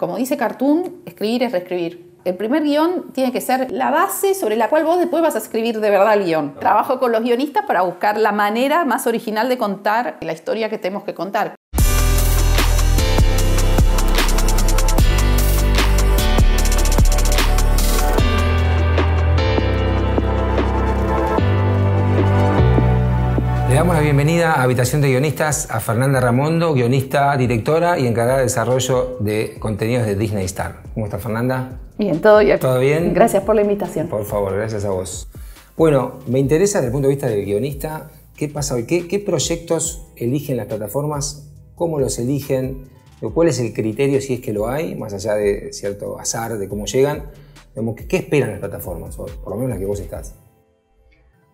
como dice Cartoon, escribir es reescribir. El primer guión tiene que ser la base sobre la cual vos después vas a escribir de verdad el guión. Trabajo con los guionistas para buscar la manera más original de contar la historia que tenemos que contar. Le damos la bienvenida a Habitación de Guionistas a Fernanda Ramondo, guionista, directora y encargada de desarrollo de contenidos de Disney Star. ¿Cómo está, Fernanda? Bien, todo bien. ¿Todo bien? Gracias por la invitación. Por favor, gracias a vos. Bueno, me interesa desde el punto de vista del guionista, ¿qué pasa hoy? ¿Qué proyectos eligen las plataformas? ¿Cómo los eligen? ¿Cuál es el criterio, si es que lo hay, más allá de cierto azar de cómo llegan? ¿Qué esperan las plataformas hoy? Por lo menos las que vos estás.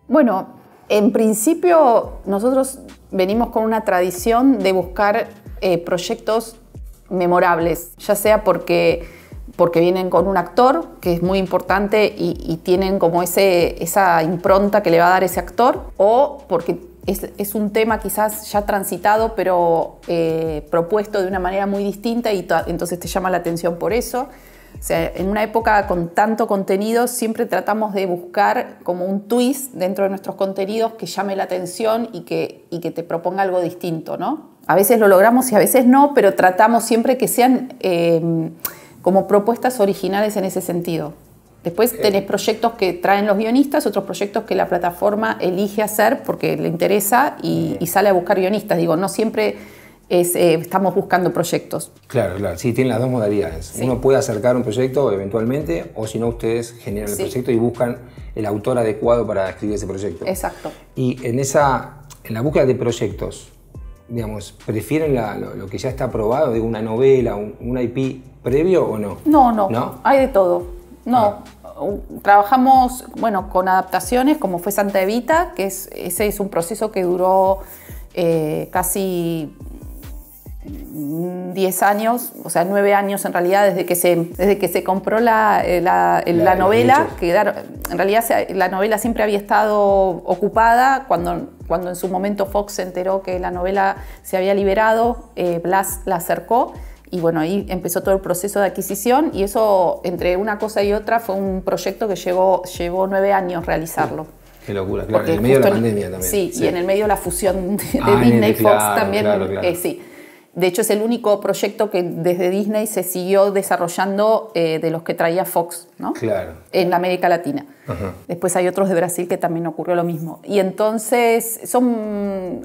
Bueno, en principio, nosotros venimos con una tradición de buscar proyectos memorables, ya sea porque vienen con un actor, que es muy importante y tienen como esa impronta que le va a dar ese actor, o porque es un tema quizás ya transitado, pero propuesto de una manera muy distinta y entonces te llama la atención por eso. O sea, en una época con tanto contenido siempre tratamos de buscar como un twist dentro de nuestros contenidos que llame la atención y que te proponga algo distinto, ¿no? A veces lo logramos y a veces no, pero tratamos siempre que sean como propuestas originales en ese sentido. Después tenés proyectos que traen los guionistas, otros proyectos que la plataforma elige hacer porque le interesa y sale a buscar guionistas. Digo, no siempre estamos buscando proyectos. Claro, claro. Sí, tienen las dos modalidades. Sí. Uno puede acercar un proyecto eventualmente, o si no, ustedes generan el proyecto y buscan el autor adecuado para escribir ese proyecto. Exacto. Y en la búsqueda de proyectos, digamos, ¿prefieren lo que ya está aprobado, de una novela, un IP previo o no? No, hay de todo. Trabajamos, bueno, con adaptaciones, como fue Santa Evita, que ese es un proceso que duró casi 10 años, o sea, 9 años en realidad, desde que se compró la novela, que en realidad la novela siempre había estado ocupada. Cuando en su momento Fox se enteró que la novela se había liberado, Blas la acercó y bueno, ahí empezó todo el proceso de adquisición y eso, entre una cosa y otra, fue un proyecto que llevó 9 años realizarlo. Qué locura, claro, en el medio de la pandemia también. Sí, y en el medio de la fusión de Disney Fox también. Claro. Sí. De hecho, es el único proyecto que desde Disney se siguió desarrollando de los que traía Fox, ¿no? Claro. En América Latina. Ajá. Después hay otros de Brasil que también ocurrió lo mismo. Y entonces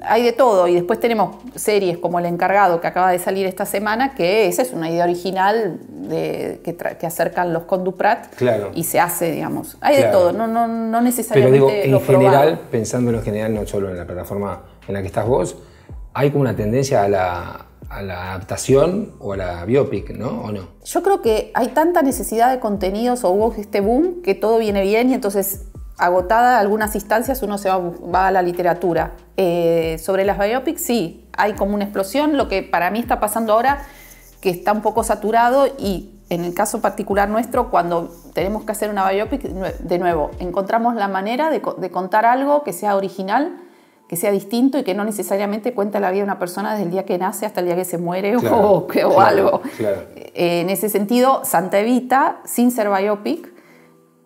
hay de todo. Y después tenemos series como El Encargado, que acaba de salir esta semana, que esa es una idea original que acercan los Conduprat. Claro. Y se hace, digamos. Hay de todo, no necesariamente. Pero digo, en general, pensando en general, no solo en la plataforma en la que estás vos, hay como una tendencia a la adaptación o a la biopic, ¿no? ¿O no? Yo creo que hay tanta necesidad de contenidos o hubo este boom que todo viene bien y entonces, agotada algunas instancias, uno se va a la literatura. Sobre las biopics, sí, hay como una explosión. Lo que para mí está pasando ahora, que está un poco saturado y en el caso particular nuestro, cuando tenemos que hacer una biopic, de nuevo, encontramos la manera de contar algo que sea original, que sea distinto y que no necesariamente cuenta la vida de una persona desde el día que nace hasta el día que se muere, claro, o algo. Claro. En ese sentido, Santa Evita, sin ser biopic,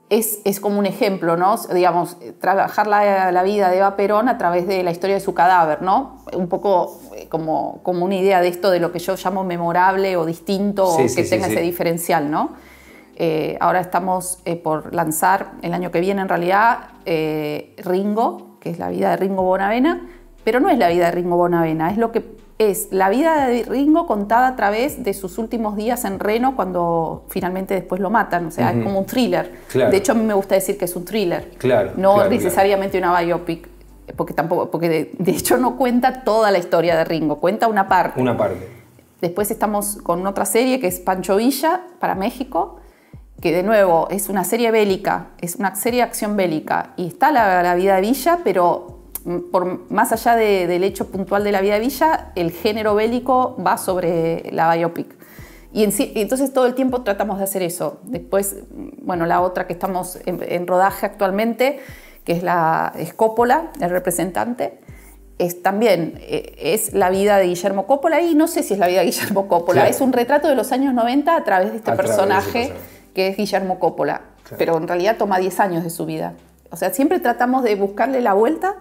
es como un ejemplo, ¿no? Digamos, trabajar la vida de Eva Perón a través de la historia de su cadáver, ¿no? Un poco como una idea de esto de lo que yo llamo memorable o distinto, o que tenga ese diferencial, ¿no? Ahora estamos por lanzar el año que viene, en realidad, Ringo, que es la vida de Ringo Bonavena, pero no es la vida de Ringo Bonavena, es la vida de Ringo contada a través de sus últimos días en Reno cuando finalmente después lo matan. O sea, es como un thriller. Claro. De hecho, a mí me gusta decir que es un thriller. Claro, no necesariamente una biopic, porque de hecho no cuenta toda la historia de Ringo, cuenta una parte. Una parte. Después estamos con otra serie que es Pancho Villa para México, que de nuevo es una serie bélica, es una serie de acción bélica. Y está la vida de Villa, pero más allá del hecho puntual de la vida de Villa, el género bélico va sobre la biopic. Y entonces todo el tiempo tratamos de hacer eso. Después, bueno, la otra que estamos en rodaje actualmente, que es Coppola, el representante, también es la vida de Guillermo Coppola, y no sé si es la vida de Guillermo Coppola, claro. Es un retrato de los años 90 a través de este personaje que es Guillermo Coppola, claro. Pero en realidad toma 10 años de su vida. O sea, siempre tratamos de buscarle la vuelta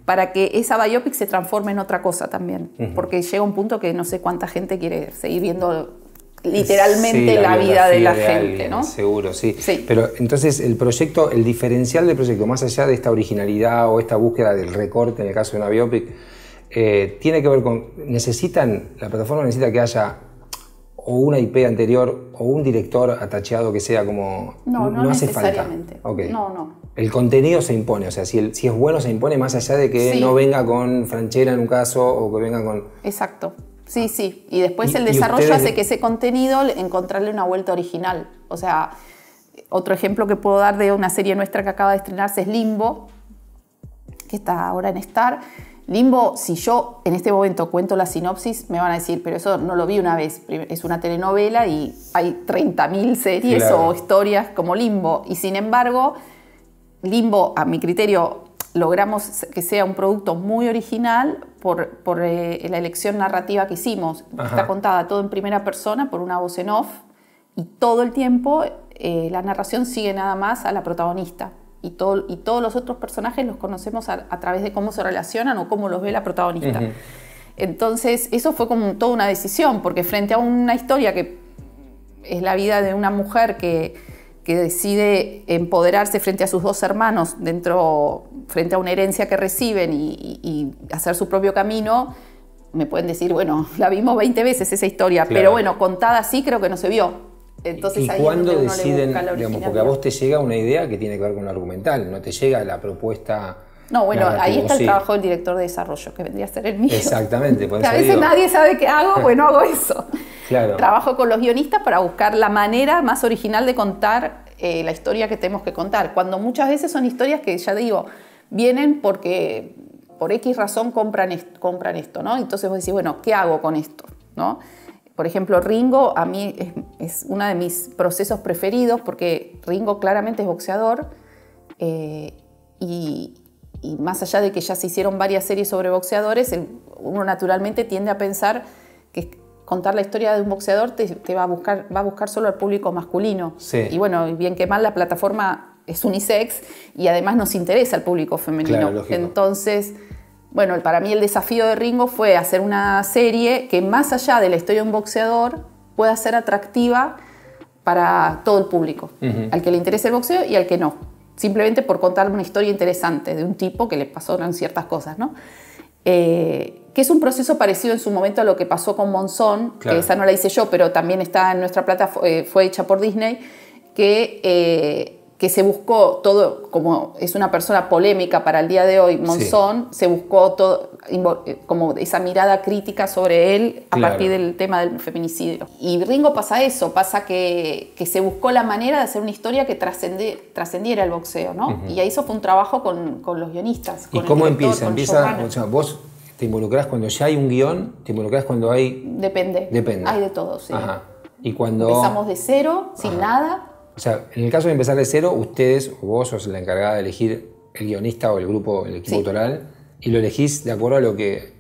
para que esa biopic se transforme en otra cosa también, porque llega un punto que no sé cuánta gente quiere seguir viendo literalmente la vida de la gente, ¿no? Seguro, sí. Pero entonces el proyecto, el diferencial del proyecto, más allá de esta originalidad o esta búsqueda del recorte en el caso de una biopic, tiene que ver con, la plataforma necesita que haya o una IP anterior o un director atacheado que sea como... No hace falta. Okay. No. El contenido se impone, o sea, si es bueno se impone más allá de que no venga con Franchella en un caso o que venga con... Exacto. Sí. Y después el desarrollo hace que ese contenido encontrarle una vuelta original. O sea, otro ejemplo que puedo dar de una serie nuestra que acaba de estrenarse es Limbo, que está ahora en Star. Limbo, si yo en este momento cuento la sinopsis, me van a decir, pero eso no lo vi una vez. Es una telenovela y hay 30.000 series o historias como Limbo. Y sin embargo, Limbo, a mi criterio, logramos que sea un producto muy original por la elección narrativa que hicimos. Está contada todo en primera persona por una voz en off y todo el tiempo la narración sigue nada más a la protagonista. Y todos los otros personajes los conocemos a través de cómo se relacionan o cómo los ve la protagonista. Entonces, eso fue como toda una decisión, porque frente a una historia que es la vida de una mujer que decide empoderarse frente a sus dos hermanos frente a una herencia que reciben y hacer su propio camino, me pueden decir, bueno, la vimos 20 veces esa historia, pero bueno, contada así creo que no se vio. Entonces, ¿y ahí cuándo es donde uno deciden, le busca la digamos, porque a vos te llega una idea que tiene que ver con lo argumental, no te llega la propuesta... No, bueno, ahí está el trabajo del director de desarrollo, que vendría a ser el mío. Exactamente. Que a veces nadie sabe qué hago, bueno, hago eso. Claro. Trabajo con los guionistas para buscar la manera más original de contar la historia que tenemos que contar. Cuando muchas veces son historias que, ya digo, vienen porque por X razón compran esto, ¿no? Entonces vos decís, bueno, ¿qué hago con esto? ¿No? Por ejemplo, Ringo a mí es uno de mis procesos preferidos porque Ringo claramente es boxeador y más allá de que ya se hicieron varias series sobre boxeadores, uno naturalmente tiende a pensar que contar la historia de un boxeador te va a buscar solo al público masculino. Sí. Y bueno, bien que mal la plataforma es unisex y además nos interesa al público femenino. Claro, lógico. Entonces, bueno, para mí el desafío de Ringo fue hacer una serie que más allá de la historia de un boxeador pueda ser atractiva para todo el público, al que le interese el boxeo y al que no. Simplemente por contar una historia interesante de un tipo que le pasaron ciertas cosas, ¿no? Que es un proceso parecido en su momento a lo que pasó con Monzón, claro. Que esa no la hice yo, pero también está en nuestra plataforma, fue hecha por Disney, que se buscó todo, como es una persona polémica para el día de hoy, Monzón, se buscó todo, como esa mirada crítica sobre él a partir del tema del feminicidio. Y Ringo pasa eso, pasa que se buscó la manera de hacer una historia que trascendiera el boxeo, ¿no? Y eso fue un trabajo con los guionistas. ¿Y cómo empieza? O sea, vos te involucrás cuando ya hay un guión, te involucrás cuando hay... Depende. Hay de todo, sí. Ajá. Y cuando... Empezamos de cero, sin nada. O sea, en el caso de empezar de cero, ustedes o vos sos la encargada de elegir el guionista o el grupo, el equipo autoral, y lo elegís de acuerdo a lo que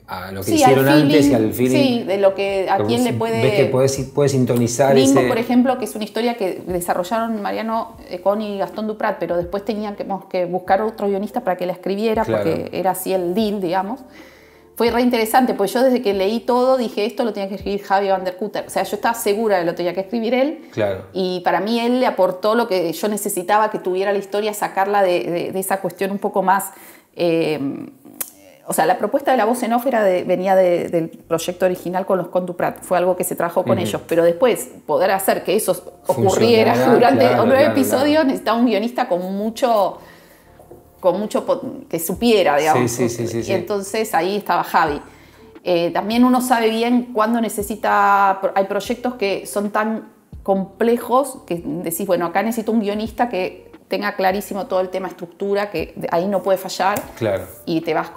hicieron antes y al feeling. Sí, de lo que a quién le puede... Ves que puede sintonizar Ringo, por ejemplo, que es una historia que desarrollaron Mariano Econ y Gastón Duprat, pero después tenían que buscar otro guionista para que la escribiera, porque era así el deal, digamos. Fue re interesante, porque yo desde que leí todo dije, esto lo tenía que escribir Javi Van der Kutter. O sea, yo estaba segura de que lo tenía que escribir él. Claro. Y para mí él le aportó lo que yo necesitaba que tuviera la historia, sacarla de esa cuestión un poco más... o sea, la propuesta de la voz en off venía del proyecto original con los Duprat. Fue algo que se trabajó con ellos. Pero después, poder hacer que eso ocurriera durante 9 episodios, necesitaba un guionista con mucho que supiera, digamos. Sí. Y entonces ahí estaba Javi. También uno sabe bien cuándo necesita... Hay proyectos que son tan complejos que decís, bueno, acá necesito un guionista que tenga clarísimo todo el tema estructura, que ahí no puede fallar. Claro. Y te vas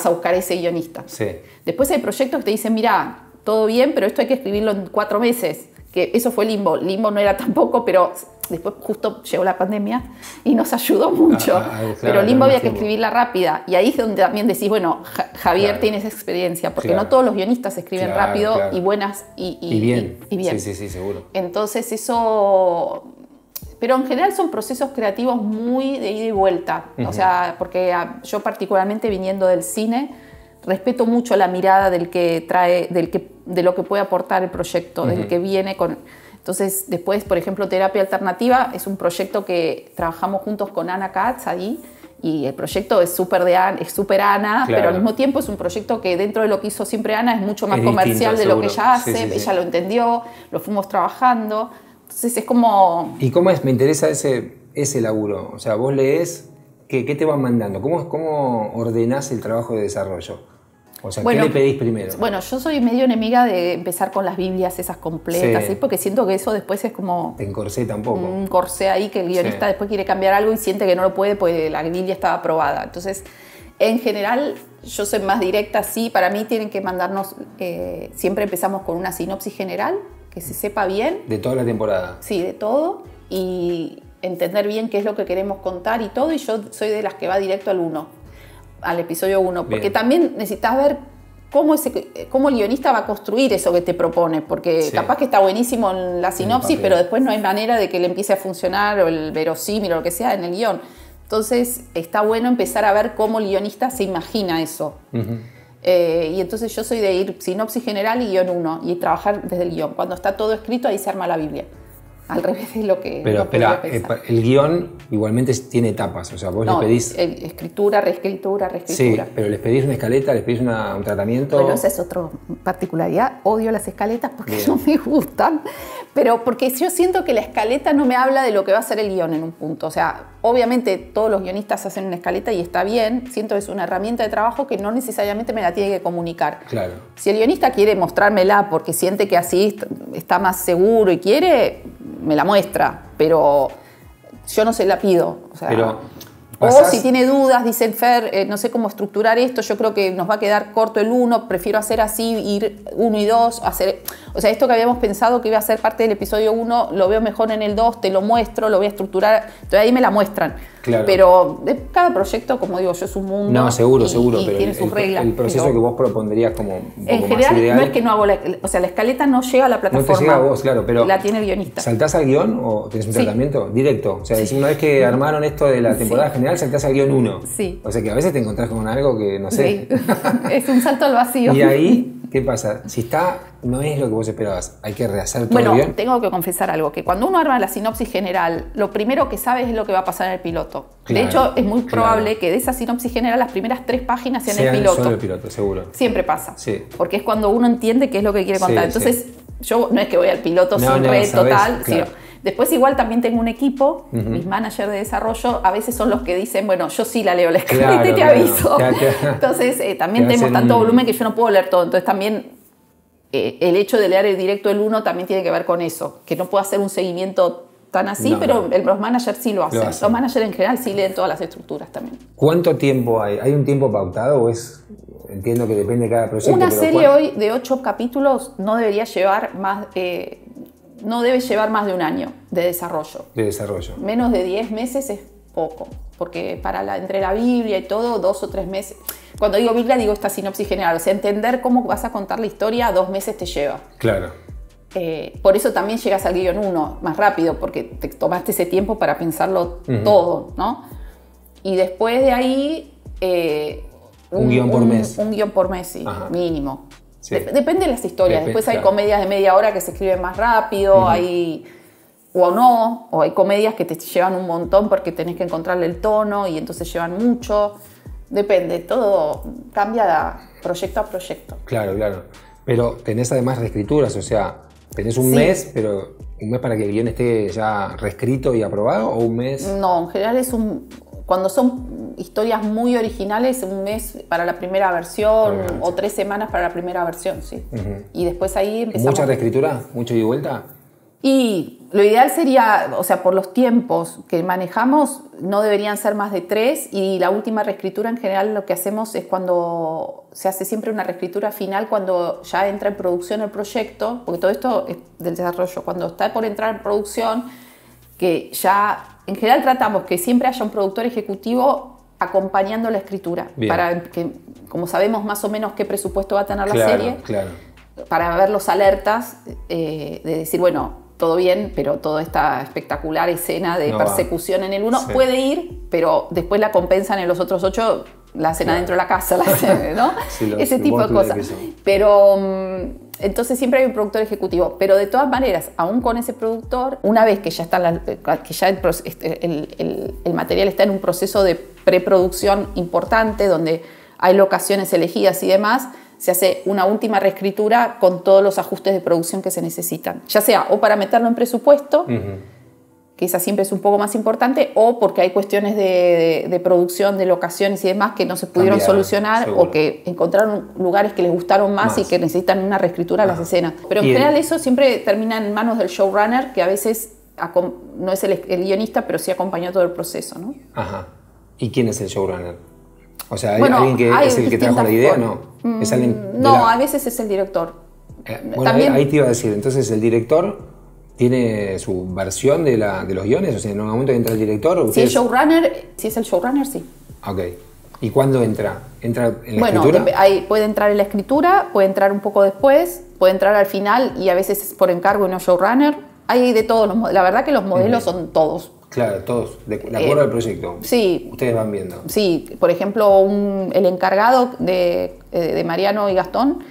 a buscar ese guionista. Sí. Después hay proyectos que te dicen, mira, todo bien, pero esto hay que escribirlo en 4 meses. Que eso fue Limbo. Limbo no era tampoco, pero Después justo llegó la pandemia y nos ayudó mucho. Claro, pero Limbo había que tiempo. escribirla rápida. Y ahí es donde también decís, bueno, Javier Claro. tiene esa experiencia, porque Claro. no todos los guionistas escriben Claro, rápido claro. y buenas Y bien. y bien. Sí, seguro. Entonces eso... Pero en general son procesos creativos muy de ida y vuelta. O sea, porque yo particularmente viniendo del cine, respeto mucho la mirada del que trae, de lo que puede aportar el proyecto, del que viene con... Entonces, después, por ejemplo, Terapia Alternativa es un proyecto que trabajamos juntos con Ana Katz ahí, y el proyecto es súper Ana, Claro. pero al mismo tiempo es un proyecto que dentro de lo que hizo siempre Ana es mucho más Es comercial distinto, de lo que seguro. ella hace, Sí. ella lo entendió, lo fuimos trabajando, entonces es como... ¿Y cómo es? Me interesa ese laburo. O sea, vos lees, ¿qué te van mandando? ¿Cómo ordenás el trabajo de desarrollo? O sea, Bueno, ¿qué le pedís primero? Bueno, yo soy medio enemiga de empezar con las Biblias esas completas, Sí. ¿sí? Porque siento que eso después es como Te encorsé tampoco. un corsé ahí que el guionista Sí. después quiere cambiar algo y siente que no lo puede porque la Biblia estaba aprobada. Entonces, en general, yo soy más directa, sí, para mí tienen que mandarnos, siempre empezamos con una sinopsis general, que se sepa bien, De toda la temporada. sí, de todo, y entender bien qué es lo que queremos contar y todo, y yo soy de las que va directo al episodio 1, porque Bien. también necesitas ver cómo el guionista va a construir eso que te propone, porque Sí. capaz que está buenísimo en la sinopsis, papel. pero después no hay manera de que le empiece a funcionar, o el verosímil o lo que sea en el guión. Entonces está bueno empezar a ver cómo el guionista se imagina eso. Y entonces yo soy de ir sinopsis general y guión 1 y trabajar desde el guión. Cuando está todo escrito, ahí se arma la Biblia. Al revés de lo que Pero uno podría espera, pensar. el guión igualmente tiene etapas. O sea, vos No, le pedís... escritura, reescritura, Sí, reescritura. pero les pedís una escaleta, les pedís un tratamiento... Bueno, esa es otra particularidad. Odio las escaletas porque Bien. no me gustan. Pero porque yo siento que la escaleta no me habla de lo que va a ser el guión en un punto. O sea, obviamente todos los guionistas hacen una escaleta y está bien. Siento que es una herramienta de trabajo que no necesariamente me la tiene que comunicar. Claro. Si el guionista quiere mostrármela porque siente que así está más seguro y quiere, me la muestra. Pero yo no se la pido. O sea, Pero o pasás- si tiene dudas, dicen Fer, no sé cómo estructurar esto, yo creo que nos va a quedar corto el 1, prefiero hacer así, ir 1 y 2, o sea, esto que habíamos pensado que iba a ser parte del episodio 1, lo veo mejor en el 2, te lo muestro, lo voy a estructurar, entonces ahí me la muestran. Claro. Pero cada proyecto, como digo, yo es un mundo. No, seguro, y pero tiene sus reglas. el proceso pero que vos propondrías como un poco en más general, ideal... no es que no hago o sea, la escaleta no llega a la No plataforma. te llega a vos, claro, pero... La tiene el guionista. ¿Saltás al guión o tenés un Sí. tratamiento directo? O sea, una vez que armaron esto de la temporada Sí. general, saltás al guión 1. Sí. O sea que a veces te encontrás con algo que no sé. Sí. Es un salto al vacío. Y ahí, ¿qué pasa? Si no es lo que vos esperabas, hay que rehacer todo Bueno, el guión. tengo que confesar algo, que cuando uno arma la sinopsis general, lo primero que sabes es lo que va a pasar en el piloto. Claro, de hecho, es muy probable claro. que de esa sinopsis general las primeras 3 páginas sean el Sean piloto. solo el piloto, seguro. Siempre pasa. Sí. Porque es cuando uno entiende qué es lo que quiere contar. Sí, Entonces, yo no es que voy al piloto No, sin no, red sabés, total. claro. Sino, después igual también tengo un equipo, mis managers de desarrollo, a veces son los que dicen, bueno, yo sí la leo la escaleta Claro, y te claro. aviso. Entonces, también te tenemos hacen tanto un- volumen que yo no puedo leer todo. Entonces también el hecho de leer el directo del 1 también tiene que ver con eso, que no puedo hacer un seguimiento tan así, No, pero no. los managers sí lo hacen. hacen. Los managers en general sí leen todas las estructuras también. ¿Cuánto tiempo hay? ¿Hay un tiempo pautado o es...? Entiendo que depende de cada proyecto. Una pero serie ¿cuánto? hoy de 8 capítulos no debería llevar más, no debe llevar más de un año de desarrollo. De desarrollo. Menos de 10 meses es poco, porque entre la Biblia y todo, 2 o 3 meses. Cuando digo Biblia digo esta sinopsis general, o sea, entender cómo vas a contar la historia, 2 meses te lleva. Claro. Por eso también llegas al guión 1 más rápido, porque te tomaste ese tiempo para pensarlo todo, ¿no? Y después de ahí... Un guión por mes. Un guión por mes, sí, Ajá. mínimo. Sí. Depende de las historias. Después hay claro. comedias de media hora que se escriben más rápido, o no, o hay comedias que te llevan un montón porque tenés que encontrarle el tono y entonces llevan mucho. Depende, todo cambia de proyecto a proyecto. Claro, claro. Pero tenés además reescrituras, o sea, tenés un Sí. mes, pero un mes para que el guión esté ya reescrito y aprobado, o un mes... No, en general cuando son historias muy originales, un mes para la primera versión Claro. o 3 semanas para la primera versión, sí. Y después ahí empezamos. ¿Mucha reescritura? ¿Mucho ida y vuelta? Y lo ideal sería, o sea, por los tiempos que manejamos, no deberían ser más de 3, y la última reescritura en general lo que hacemos es cuando se hace siempre una reescritura final cuando ya entra en producción el proyecto, porque todo esto es del desarrollo, cuando está por entrar en producción, que ya, en general tratamos que siempre haya un productor ejecutivo acompañando la escritura, Bien. para que, como sabemos más o menos qué presupuesto va a tener la serie, Claro. para ver los alertas, de decir, bueno, todo bien, pero toda esta espectacular escena de persecución en el 1 puede ir, pero después la compensan en los otros 8, la escena dentro de la casa, ¿no? Sí, ese tipo de cosas. Pero entonces siempre hay un productor ejecutivo, pero de todas maneras, aún con ese productor, una vez que ya está que ya el material está en un proceso de preproducción importante, donde hay locaciones elegidas y demás, se hace una última reescritura con todos los ajustes de producción que se necesitan. Ya sea o para meterlo en presupuesto, que esa siempre es un poco más importante, o porque hay cuestiones de producción, de locaciones y demás que no se pudieron solucionar, seguro, o que encontraron lugares que les gustaron más y que necesitan una reescritura de las escenas. Pero en general eso siempre termina en manos del showrunner, que a veces no es el guionista, pero sí acompañó todo el proceso, ¿no? Ajá. ¿Y quién es el showrunner? O sea, ¿hay alguien que es el que trajo la idea? No, ¿es alguien a veces es el director. Bueno, también, ahí te iba a decir, entonces el director tiene su versión de los guiones, o sea, en un momento entra el director. Si es el showrunner, sí. Ok. ¿Y cuándo entra? ¿Entra en la escritura? Puede entrar en la escritura, puede entrar un poco después, puede entrar al final y a veces es por encargo y no showrunner. Hay de todos los modelos. La verdad que los modelos son todos. Claro, todos, de acuerdo al proyecto. Sí. Ustedes van viendo. Sí, por ejemplo, el encargado de Mariano y Gastón,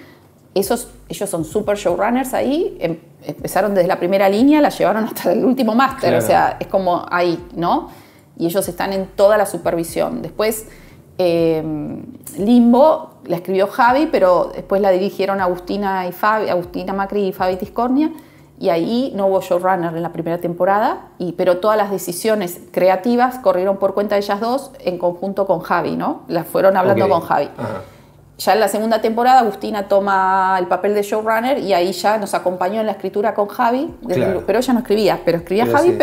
ellos son super showrunners ahí, empezaron desde la primera línea, la llevaron hasta el último máster, o sea, es como ahí, ¿no? Y ellos están en toda la supervisión. Después, Limbo la escribió Javi, pero después la dirigieron Agustina Macri y Fabi Tiscornia, y ahí no hubo showrunner en la primera temporada, pero todas las decisiones creativas corrieron por cuenta de ellas dos en conjunto con Javi, ¿no? Las fueron hablando con Javi. Ajá. Ya en la segunda temporada Agustina toma el papel de showrunner y ahí ya nos acompañó en la escritura con Javi, pero ella no escribía, pero escribía Javi,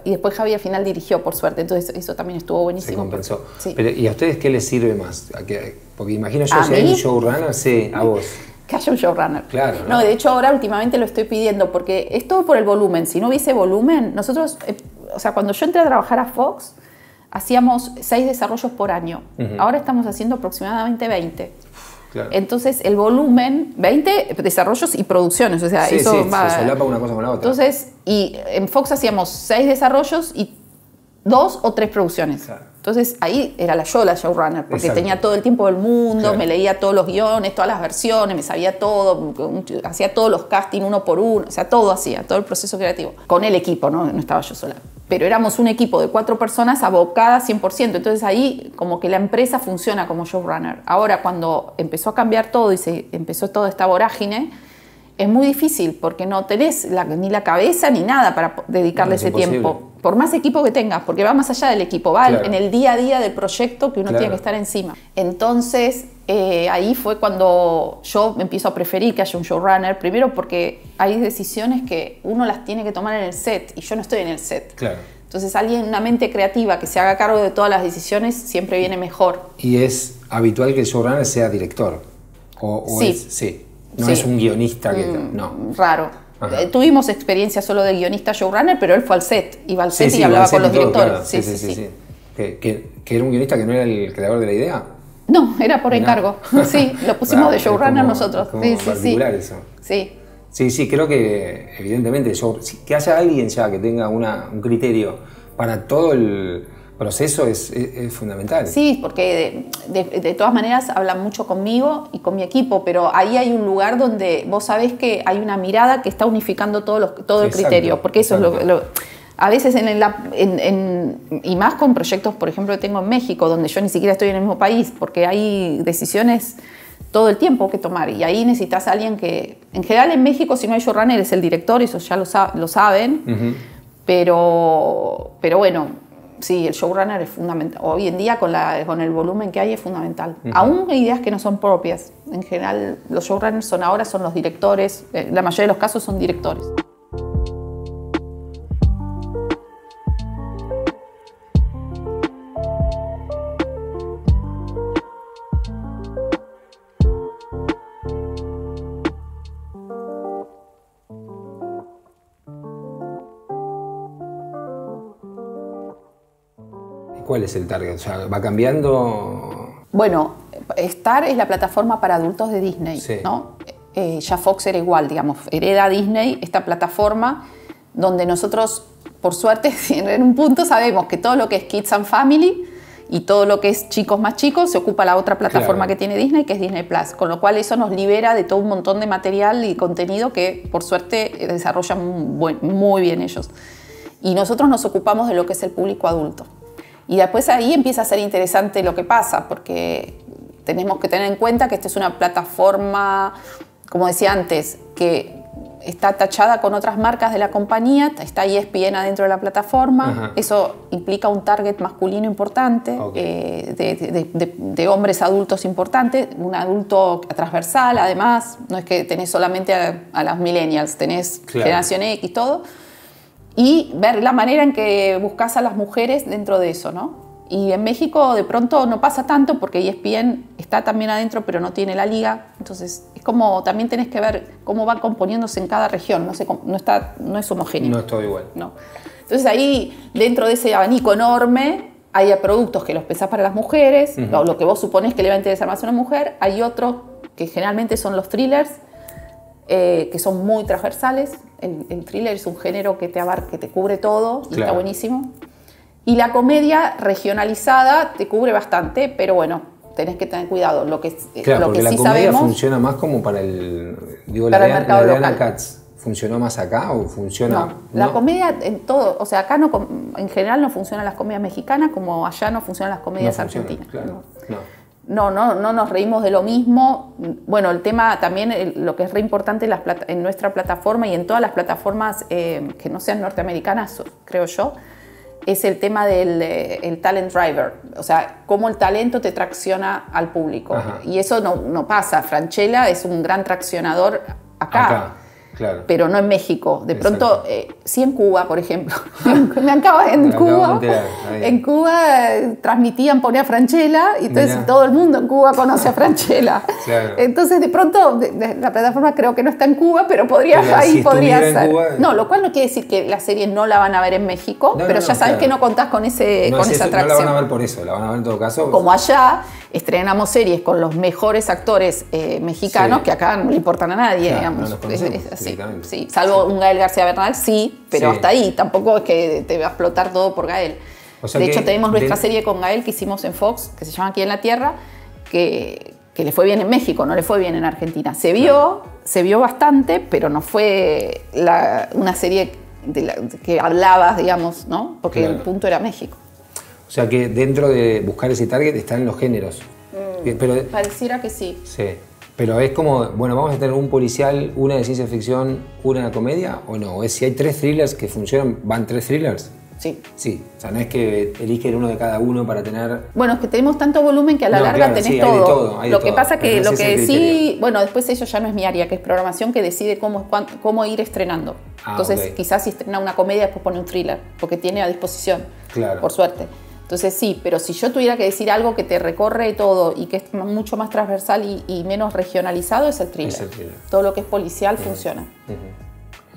y después Javi al final dirigió, por suerte, entonces eso también estuvo buenísimo. Se compensó. Sí. Pero, ¿y a ustedes qué les sirve más? Porque imagino yo, si hay un showrunner, sí, a vos. Que haya un showrunner. Claro. No, de hecho ahora últimamente lo estoy pidiendo porque es todo por el volumen. Si no hubiese volumen, nosotros, o sea, cuando yo entré a trabajar a Fox, hacíamos 6 desarrollos por año. Ahora estamos haciendo aproximadamente 20. Claro. Entonces el volumen, 20 desarrollos y producciones, o sea, eso va... se solapa una cosa con la otra. Entonces, y en Fox hacíamos 6 desarrollos y 2 o 3 producciones. Claro. Entonces ahí era la showrunner, porque tenía todo el tiempo del mundo, me leía todos los guiones, todas las versiones, me sabía todo, hacía todos los castings uno por uno, o sea, todo hacía, todo el proceso creativo. Con el equipo, no estaba yo sola. Pero éramos un equipo de 4 personas abocadas 100%, entonces ahí como que la empresa funciona como showrunner. Ahora cuando empezó a cambiar todo y se empezó toda esta vorágine, es muy difícil porque no tenés ni la cabeza ni nada para dedicarle ese tiempo. Por más equipo que tengas, porque va más allá del equipo, va en el día a día del proyecto que uno tiene que estar encima. Entonces, ahí fue cuando yo empiezo a preferir que haya un showrunner, primero porque hay decisiones que uno las tiene que tomar en el set y yo no estoy en el set. Claro. Entonces, una mente creativa que se haga cargo de todas las decisiones siempre viene mejor. ¿Y es habitual que el showrunner sea director? Sí. No es un guionista que... No. Raro. Tuvimos experiencia solo de guionista showrunner, pero él fue al set, iba al set y hablaba con los directores. Claro. Sí. ¿Que era un guionista que no era el creador de la idea? No, era por encargo. Sí, lo pusimos de showrunner nosotros. Es particular eso. Sí, creo que evidentemente que haya alguien ya que tenga un criterio para todo el proceso es fundamental. Sí, porque de todas maneras hablan mucho conmigo y con mi equipo, pero ahí hay un lugar donde vos sabés que hay una mirada que está unificando todo el criterio, porque eso es a veces y más con proyectos, por ejemplo, que tengo en México, donde yo ni siquiera estoy en el mismo país, porque hay decisiones todo el tiempo que tomar, y ahí necesitas a alguien que, en general en México, si no hay showrunner es el director, eso ya lo saben, pero bueno, sí, el showrunner es fundamental. Hoy en día, con el volumen que hay, es fundamental. Aún hay ideas que no son propias. En general, los showrunners ahora son los directores. La mayoría de los casos son directores. ¿Cuál es el target? O sea, ¿va cambiando? Bueno, Star es la plataforma para adultos de Disney, Sí. ¿no? Ya Fox era igual, digamos, hereda a Disney esta plataforma donde nosotros, por suerte, en un punto sabemos que todo lo que es Kids and Family y todo lo que es chicos más chicos se ocupa la otra plataforma que tiene Disney, que es Disney Plus, con lo cual eso nos libera de todo un montón de material y contenido que, por suerte, desarrollan muy bien ellos. Y nosotros nos ocupamos de lo que es el público adulto. Y después ahí empieza a ser interesante lo que pasa, porque tenemos que tener en cuenta que esta es una plataforma, como decía antes, que está tachada con otras marcas de la compañía, está ESPN adentro de la plataforma. Ajá. Eso implica un target masculino importante, okay. De hombres adultos importantes, un adulto transversal además, no es que tenés solamente a las millennials, tenés generación X, todo. Y ver la manera en que buscas a las mujeres dentro de eso, ¿no? Y en México de pronto no pasa tanto porque ESPN está también adentro, pero no tiene la liga. Entonces es como también tenés que ver cómo va componiéndose en cada región. No es homogéneo. No es todo igual. No. Entonces ahí, dentro de ese abanico enorme, hay productos que los pensás para las mujeres, lo que vos suponés que le va a interesar más a una mujer. Hay otros que generalmente son los thrillers, que son muy transversales. El thriller es un género que te cubre todo y está buenísimo. Y la comedia regionalizada te cubre bastante, pero bueno, tenés que tener cuidado. Lo que sí la comedia funciona más como para el... Digo, para el mercado local. Diana Katz, ¿funcionó más acá o funciona...? No, la comedia en todo... O sea, acá en general no funcionan las comedias mexicanas como allá no funcionan las comedias argentinas. Claro, no nos reímos de lo mismo. Bueno, el tema también, lo que es re importante en nuestra plataforma y en todas las plataformas que no sean norteamericanas, creo yo, es el tema del talent driver, o sea, cómo el talento te tracciona al público. Ajá. Y eso no pasa. Franchella es un gran traccionador acá. Claro. Pero no en México. De pronto, sí en Cuba, por ejemplo. En Cuba transmitían, ponía a Franchella y entonces todo el mundo en Cuba conoce a Franchella. Claro. Entonces, de pronto, la plataforma creo que no está en Cuba, pero ahí podría ser. Cuba, no, lo cual no quiere decir que la serie no la van a ver en México, pero ya sabes que no contás con esa atracción. No la van a ver por eso, la van a ver en todo caso. Como allá estrenamos series con los mejores actores mexicanos que acá no le importan a nadie, digamos. Sí, salvo un Gael García Bernal, pero hasta ahí. Tampoco es que te va a explotar todo por Gael. O sea, de hecho, tenemos nuestra serie con Gael que hicimos en Fox, que se llama Aquí en la Tierra, que le fue bien en México, no le fue bien en Argentina. Se vio bastante, pero no fue una serie que hablabas, digamos, ¿no? Porque el punto era México. O sea que dentro de buscar ese target están los géneros. Pero, pareciera que sí. Sí. Pero es como, bueno, ¿vamos a tener un policial, una de ciencia ficción, una de comedia o no? ¿O es si hay 3 thrillers que funcionan, van 3 thrillers? Sí. Sí, o sea, no es que eligen uno de cada uno para tener... Bueno, es que tenemos tanto volumen que a la larga tenés todo. Hay de todo. Lo que pasa que lo que sí... Bueno, después eso ya no es mi área, que es programación, que decide cómo ir estrenando. Entonces, quizás si estrena una comedia, después pone un thriller, porque tiene a disposición, por suerte. Entonces sí, pero si yo tuviera que decir algo que te recorre todo y que es mucho más transversal y menos regionalizado, es el thriller. Todo lo que es policial funciona.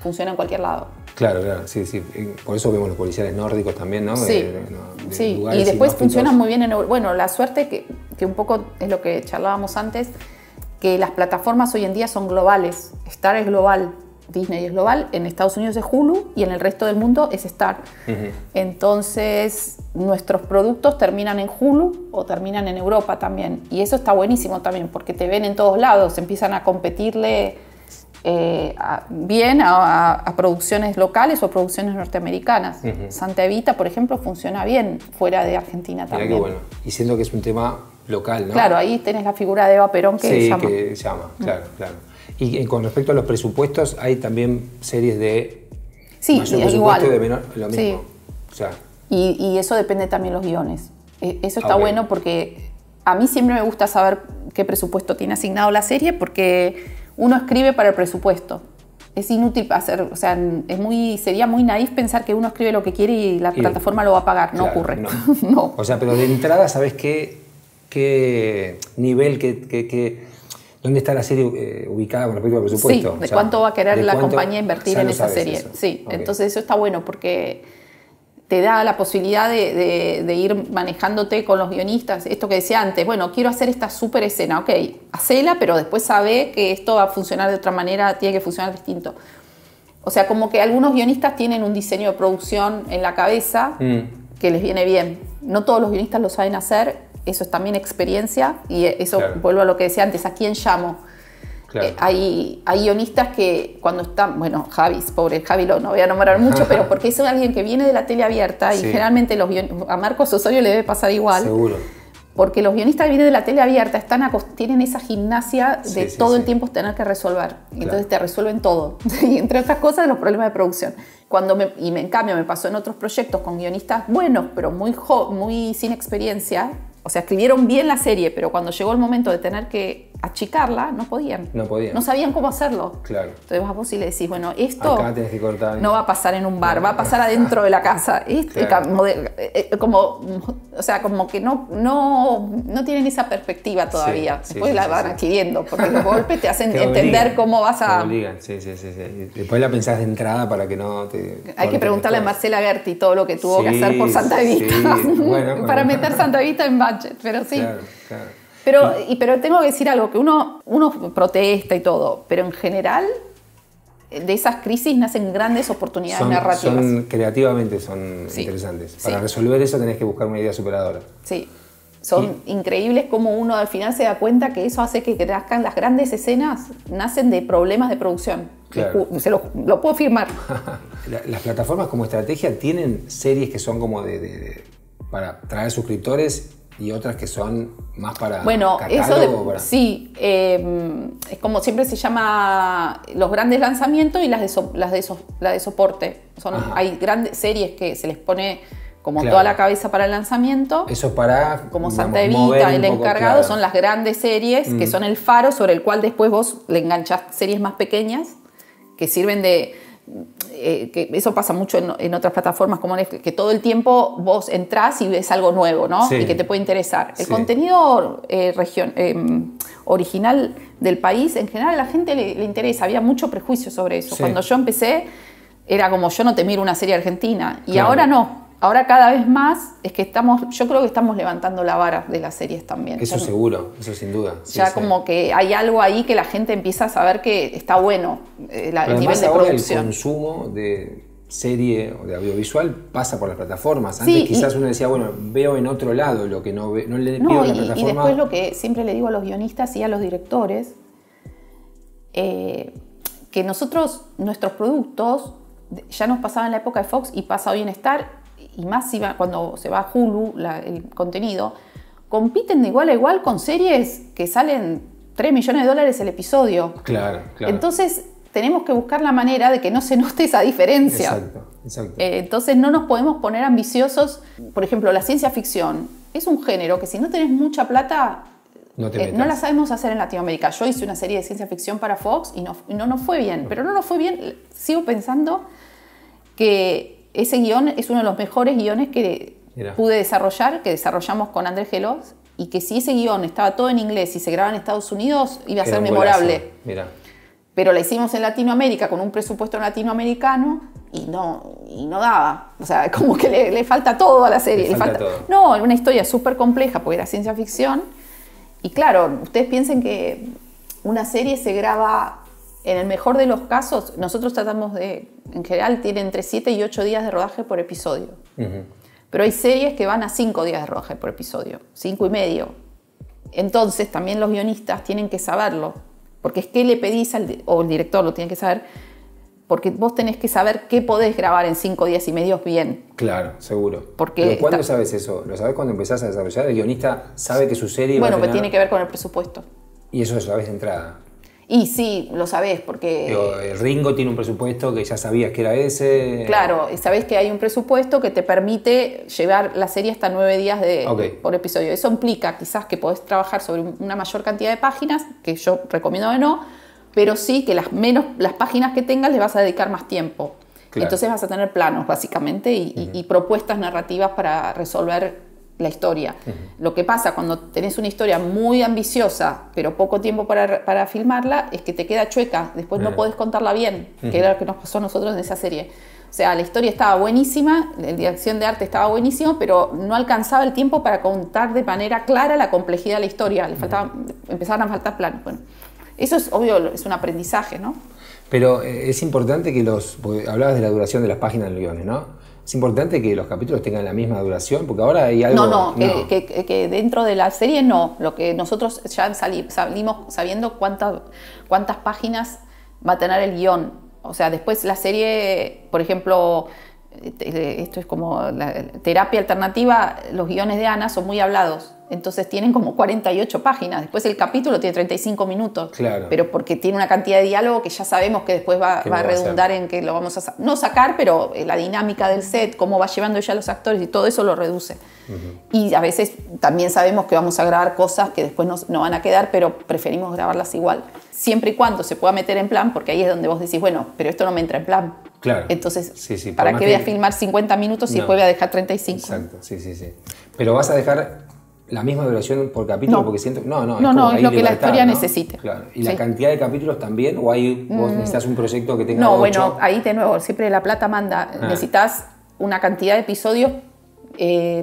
Funciona en cualquier lado. Claro, sí. Por eso vemos los policiales nórdicos también, ¿no? Sí, y después funcionan muy bien en Europa. Bueno, la suerte que un poco es lo que charlábamos antes, que las plataformas hoy en día son globales. Star es global. Disney es global, en Estados Unidos es Hulu y en el resto del mundo es Star. Entonces, nuestros productos terminan en Hulu o terminan en Europa también. Y eso está buenísimo también, porque te ven en todos lados, empiezan a competirle bien a producciones locales o producciones norteamericanas. Santa Evita, por ejemplo, funciona bien fuera de Argentina también. Qué bueno. Y siendo que es un tema local, ¿no? Claro, ahí tenés la figura de Eva Perón que llama. Sí, que llama, claro. Y con respecto a los presupuestos, hay también series de mayor presupuesto y de menor, lo mismo. Sí. O sea, y eso depende también de los guiones. Eso está bueno porque a mí siempre me gusta saber qué presupuesto tiene asignado la serie, porque uno escribe para el presupuesto. Es inútil hacer, o sea, sería muy naif pensar que uno escribe lo que quiere y la plataforma lo va a pagar. No ocurre. No. O sea, pero de entrada, ¿sabes qué nivel, dónde está la serie ubicada con respecto al presupuesto? Sí, de cuánto va a querer la compañía invertir en esa serie. Eso. Sí, entonces eso está bueno porque te da la posibilidad de ir manejándote con los guionistas. Esto que decía antes, bueno, quiero hacer esta súper escena, ok, hacela, pero después sabe que esto va a funcionar de otra manera, tiene que funcionar distinto. O sea, como que algunos guionistas tienen un diseño de producción en la cabeza que les viene bien. No todos los guionistas lo saben hacer, eso es también experiencia, y eso, claro, vuelvo a lo que decía antes, ¿a quién llamo? Claro. Hay guionistas que cuando están, bueno, pobre Javi, no voy a nombrar mucho, pero porque es alguien que viene de la tele abierta, sí, y generalmente a Marcos Osorio le debe pasar igual. Seguro. Porque los guionistas que vienen de la tele abierta tienen esa gimnasia de todo el tiempo tener que resolver. Claro. Entonces te resuelven todo. Y entre otras cosas, los problemas de producción. En cambio, me pasó en otros proyectos con guionistas buenos, pero muy sin experiencia. O sea, escribieron bien la serie, pero cuando llegó el momento de tener que achicarla, no podían. No sabían cómo hacerlo. Claro. Entonces vas vos y le decís, bueno, esto acá tenés que cortar, no va a pasar en un bar, va a pasar adentro de la casa. Claro. O sea, como que no tienen esa perspectiva todavía. Sí, después la van adquiriendo, porque los golpes te hacen entender cómo vas a... Te obligan, sí. Después la pensás de entrada para que no te... Hay que preguntarle a Marcela Gerti todo lo que tuvo que hacer por Santa Evita. Bueno, para meter Santa Evita en budget, pero sí. Claro. Pero tengo que decir algo, que uno protesta y todo, pero en general de esas crisis nacen grandes oportunidades narrativas. Creativamente son interesantes. Para resolver eso tenés que buscar una idea superadora. Sí, son increíbles como uno al final se da cuenta que eso hace que nazcan las grandes escenas, nacen de problemas de producción. Claro. Lo puedo firmar. Las plataformas como estrategia tienen series que son como para traer suscriptores y otras que son más para catálogo. Sí, es como siempre se llama los grandes lanzamientos y las de soporte. Hay grandes series que se les pone como toda la cabeza para el lanzamiento. Eso para, como Santa Evita, El Encargado, son las grandes series que son el faro sobre el cual después vos le enganchás series más pequeñas que sirven de... que eso pasa mucho en otras plataformas como Netflix, que todo el tiempo vos entrás y ves algo nuevo, ¿no? Sí. Y que te puede interesar. El contenido original del país, en general a la gente le interesa, había mucho prejuicio sobre eso. Sí. Cuando yo empecé, era como yo no te miro una serie argentina, y ahora no. Ahora cada vez más es que yo creo que estamos levantando la vara de las series también. Eso seguro, eso sin duda. Ya como que hay algo ahí que la gente empieza a saber que está bueno el nivel de producción. El consumo de serie o de audiovisual pasa por las plataformas. Antes quizás uno decía, bueno, veo en otro lado lo que no le pido a la plataforma. Y después lo que siempre le digo a los guionistas y a los directores, que nuestros productos, ya nos pasaba en la época de Fox y pasa hoy en Star, y más cuando se va a Hulu el contenido, compiten de igual a igual con series que salen $3 millones el episodio. Claro. Entonces tenemos que buscar la manera de que no se note esa diferencia. Exacto. Entonces no nos podemos poner ambiciosos. Por ejemplo, la ciencia ficción es un género que si no tenés mucha plata, no la sabemos hacer en Latinoamérica. Yo hice una serie de ciencia ficción para Fox y no nos fue bien. Pero no nos fue bien, sigo pensando que ese guión es uno de los mejores guiones que pude desarrollar, que desarrollamos con Andrés Gelos, y que si ese guión estaba todo en inglés y se grababa en Estados Unidos, iba a ser memorable. Pero la hicimos en Latinoamérica con un presupuesto latinoamericano y no daba. O sea, como que le falta todo a la serie. No, una historia súper compleja porque era ciencia ficción. Y claro, ustedes piensen que una serie se graba... En el mejor de los casos, nosotros tratamos en general, tiene entre 7 y 8 días de rodaje por episodio. Uh-huh. Pero hay series que van a 5 días de rodaje por episodio, 5 y medio. Entonces, también los guionistas tienen que saberlo, porque es que le pedís o el director lo tiene que saber, porque vos tenés que saber qué podés grabar en 5 días y medio bien. Claro, seguro. ¿Pero cuándo sabes eso? ¿Lo sabés cuando empezás a desarrollar? ¿El guionista sabe que su serie va a tener... pues tiene que ver con el presupuesto. ¿Y eso lo sabés de entrada? Y sí, lo sabés porque... El Ringo tiene un presupuesto que ya sabías que era ese... Claro, sabés que hay un presupuesto que te permite llevar la serie hasta 9 días por episodio. Eso implica quizás que podés trabajar sobre una mayor cantidad de páginas, que yo recomiendo que no, pero sí que las páginas que tengas les vas a dedicar más tiempo. Claro. Entonces vas a tener planos, básicamente, y propuestas narrativas para resolver la historia. Uh-huh. Lo que pasa cuando tenés una historia muy ambiciosa, pero poco tiempo para filmarla, es que te queda chueca. Después no podés contarla bien, que era lo que nos pasó a nosotros en esa serie. O sea, la historia estaba buenísima, la dirección de arte estaba buenísima, pero no alcanzaba el tiempo para contar de manera clara la complejidad de la historia. Empezaban a faltar planos. Bueno, eso es obvio, es un aprendizaje, ¿no? Pero es importante que porque hablabas de la duración de las páginas del guion, ¿no? Es importante que los capítulos tengan la misma duración, porque ahora hay algo... No. Que dentro de la serie no. Lo que nosotros ya salimos sabiendo cuántas páginas va a tener el guión. O sea, después la serie, por ejemplo, esto es como la terapia alternativa, los guiones de Ana son muy hablados. Entonces tienen como 48 páginas. Después el capítulo tiene 35 minutos. Claro. Pero porque tiene una cantidad de diálogo que ya sabemos que después va a redundar en que lo vamos a no sacar, pero la dinámica del set, cómo va llevando ella a los actores y todo eso lo reduce. Y a veces también sabemos que vamos a grabar cosas que después no van a quedar, pero preferimos grabarlas igual. Siempre y cuando se pueda meter en plan, porque ahí es donde vos decís, bueno, pero esto no me entra en plan. Claro. Entonces, sí, ¿para qué voy a filmar 50 minutos y después voy a dejar 35? Exacto, sí. Pero vas a dejar la misma duración por capítulo, porque siento... No, es lo que la historia necesite. Claro. ¿Y la cantidad de capítulos también? ¿O ahí vos necesitas un proyecto que tenga 8? No, bueno, ahí de nuevo, siempre la plata manda. Necesitas una cantidad de episodios,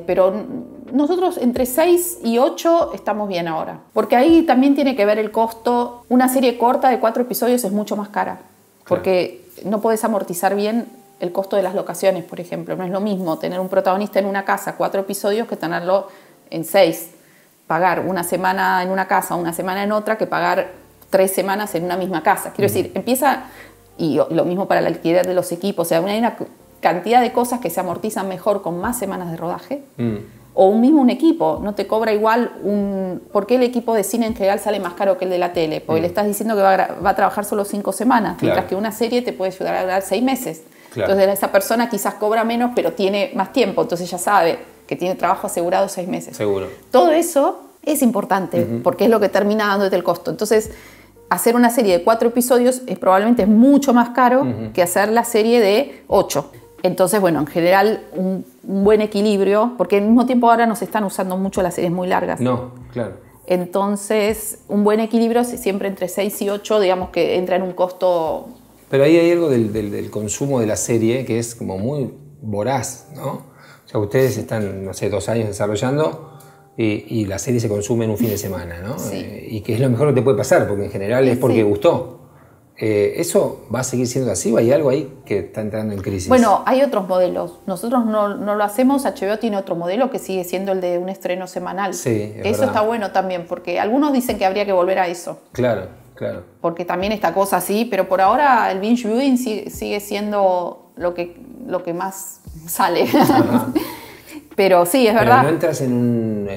pero nosotros entre 6 y 8 estamos bien ahora. Porque ahí también tiene que ver el costo. Una serie corta de 4 episodios es mucho más cara. Porque no podés amortizar bien el costo de las locaciones, por ejemplo. No es lo mismo tener un protagonista en una casa, 4 episodios, que tenerlo en 6. Pagar una semana en una casa, una semana en otra, que pagar 3 semanas en una misma casa. Quiero decir, empieza, y lo mismo para el alquiler de los equipos, o sea, hay una cantidad de cosas que se amortizan mejor con más semanas de rodaje. O un equipo, no te cobra igual ¿por qué el equipo de cine en general sale más caro que el de la tele? Porque le estás diciendo que va a trabajar solo 5 semanas, mientras que una serie te puede ayudar a durar 6 meses. Entonces esa persona quizás cobra menos, pero tiene más tiempo, entonces ya sabe que tiene trabajo asegurado 6 meses. Seguro. Todo eso es importante, porque es lo que termina dándote el costo. Entonces, hacer una serie de 4 episodios probablemente es mucho más caro que hacer la serie de 8. Entonces, bueno, en general, un buen equilibrio, porque al mismo tiempo ahora no se están usando mucho las series muy largas. No, claro. Entonces, un buen equilibrio siempre entre 6 y 8, digamos que entra en un costo... Pero ahí hay algo del consumo de la serie que es como muy voraz, ¿no? O sea, ustedes están, no sé, 2 años desarrollando y la serie se consume en un fin de semana, ¿no? Sí. Y que es lo mejor que te puede pasar, porque en general es porque gustó. ¿Eso va a seguir siendo así o hay algo ahí que está entrando en crisis? Bueno, hay otros modelos. Nosotros no lo hacemos, HBO tiene otro modelo que sigue siendo el de un estreno semanal. Sí, es eso verdad. Está bueno también, porque algunos dicen que habría que volver a eso. Claro. Porque también esta cosa así, pero por ahora el binge viewing sigue siendo lo que más sale. Pero sí, es verdad. Pero no entras en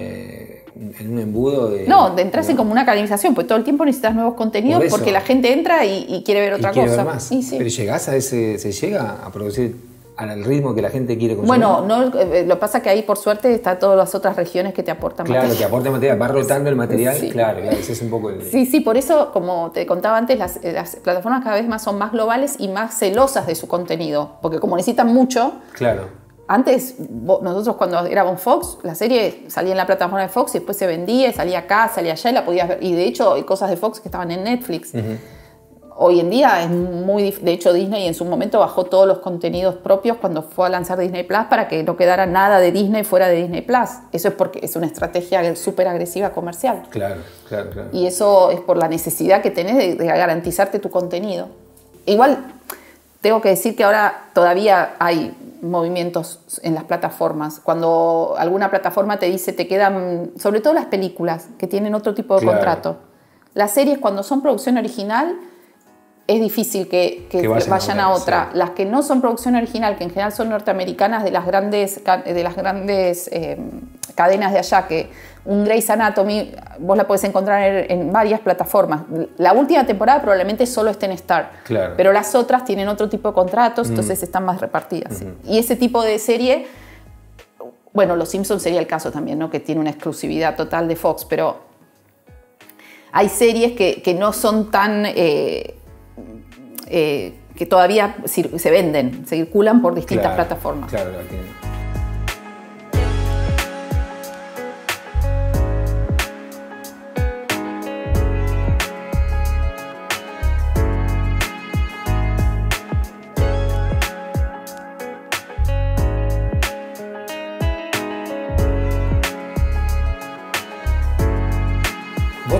un embudo de... No, entras en como una canalización, pues todo el tiempo necesitas nuevos contenidos porque la gente entra y quiere ver otra cosa. Ver más. Y sí. Pero se llega a producir al ritmo que la gente quiere consumir. Bueno, lo que pasa es que ahí por suerte están todas las otras regiones que te aportan material. Claro, que aporta material, va rotando el material, sí. claro, ese es un poco el... Sí, por eso, como te contaba antes, las plataformas cada vez más son más globales y más celosas de su contenido, porque como necesitan mucho... Claro. Antes, nosotros cuando éramos Fox, la serie salía en la plataforma de Fox y después se vendía, salía acá, salía allá y la podías ver. Y de hecho hay cosas de Fox que estaban en Netflix. Hoy en día es muy difícil. De hecho, Disney en su momento bajó todos los contenidos propios cuando fue a lanzar Disney Plus para que no quedara nada de Disney fuera de Disney Plus. Eso es porque es una estrategia súper agresiva comercial. Claro. Y eso es por la necesidad que tenés de garantizarte tu contenido. Igual, tengo que decir que ahora todavía hay movimientos en las plataformas. Cuando alguna plataforma te dice, te quedan, sobre todo las películas, que tienen otro tipo de contrato. Las series, cuando son producción original, es difícil que vayan a otra. Sí. Las que no son producción original, que en general son norteamericanas, de las grandes cadenas de allá, que un Grey's Anatomy vos la podés encontrar en varias plataformas. La última temporada probablemente solo esté en Star, claro. Pero las otras tienen otro tipo de contratos, entonces están más repartidas. ¿Sí? Y ese tipo de serie, bueno, Los Simpsons sería el caso también, ¿no? Que tiene una exclusividad total de Fox, pero hay series que no son tan... que todavía se venden, circulan por distintas plataformas. Claro, lo entiendo.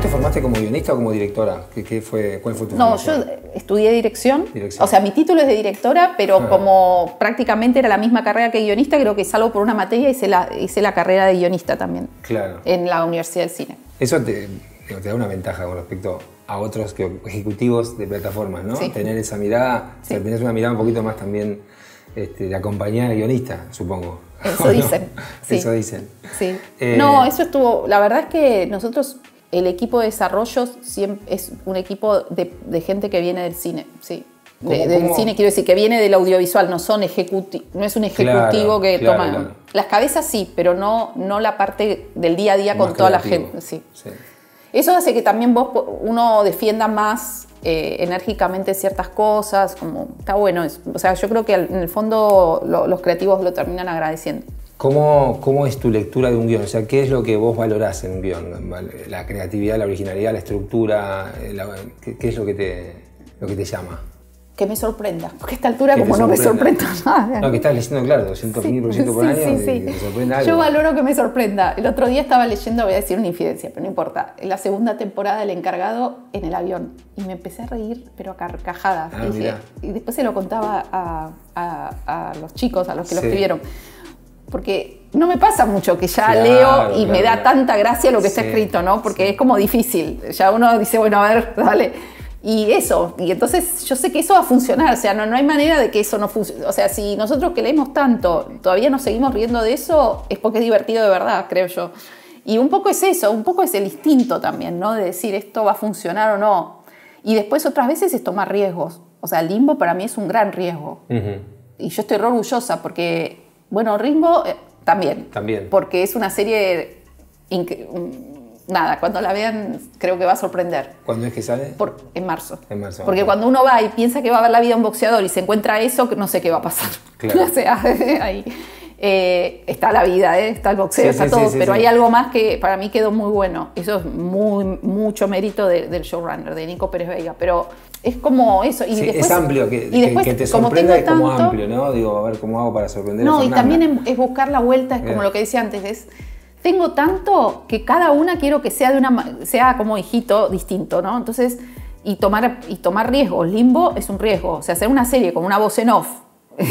te formaste como guionista o como directora? ¿Cuál fue tu No, formación? yo estudié dirección. Dirección. O sea, mi título es de directora, pero como prácticamente era la misma carrera que guionista, creo que salvo por una materia hice la carrera de guionista también. Claro. En la Universidad del Cine. Eso te da una ventaja con respecto a otros ejecutivos de plataformas, ¿no? Sí. Tener esa mirada, Sí. o sea, tenés una mirada un poquito más también de acompañar al guionista, supongo. Eso dicen. Sí. Eso dicen. Sí. No, eso estuvo. La verdad es que nosotros, el equipo de desarrollo siempre es un equipo de gente que viene del cine, sí. Del cine, quiero decir, que viene del audiovisual, no es un ejecutivo que toma. Claro. Las cabezas sí, pero no la parte del día a día más con toda creativo. La gente. Sí. Sí. Eso hace que también uno defienda más enérgicamente ciertas cosas, como está bueno. O sea, yo creo que en el fondo los creativos lo terminan agradeciendo. ¿Cómo es tu lectura de un guión? O sea, ¿qué es lo que vos valorás en un guión? La creatividad, la originalidad, la estructura, ¿qué es lo que te llama? Que me sorprenda, porque a esta altura como no me sorprenda nada. No, que estás leyendo, claro, 200.000% por año y te sorprende algo. Yo valoro que me sorprenda. El otro día estaba leyendo, voy a decir una infidencia, pero no importa, la segunda temporada del Encargado en el avión. Y me empecé a reír, pero a carcajadas. Y después se lo contaba a los chicos, a los que lo escribieron. Porque no me pasa mucho que ya leo y me da tanta gracia lo que está escrito, ¿no? Porque es como difícil. Ya uno dice, bueno, a ver, dale. Y eso, y entonces yo sé que eso va a funcionar, o sea, no hay manera de que eso no funcione. O sea, si nosotros que leemos tanto todavía nos seguimos riendo de eso, es porque es divertido de verdad, creo yo. Y un poco es eso, un poco es el instinto también, ¿no? De decir esto va a funcionar o no. Y después otras veces es tomar riesgos. O sea, Limbo para mí es un gran riesgo. Y yo estoy re orgullosa porque, bueno, Ringo también. Porque es una serie... Nada, cuando la vean creo que va a sorprender. ¿Cuándo es que sale? En marzo. En marzo. Porque cuando uno va y piensa que va a ver la vida de un boxeador y se encuentra eso, no sé qué va a pasar. Claro. O sea, ahí está la vida, está el boxeo, está todo, pero hay algo más que para mí quedó muy bueno. Eso es mucho mérito del showrunner, de Nico Pérez Veiga, pero es como eso. Y después, es amplio, que te sorprenda es como amplio, ¿no? Digo, a ver cómo hago para sorprender a Fernanda. No, y también es buscar la vuelta, es como lo que decía antes, tengo tanto que cada una quiero que sea como hijito distinto, ¿no? Entonces, y tomar riesgos. Limbo es un riesgo. O sea, hacer una serie con una voz en off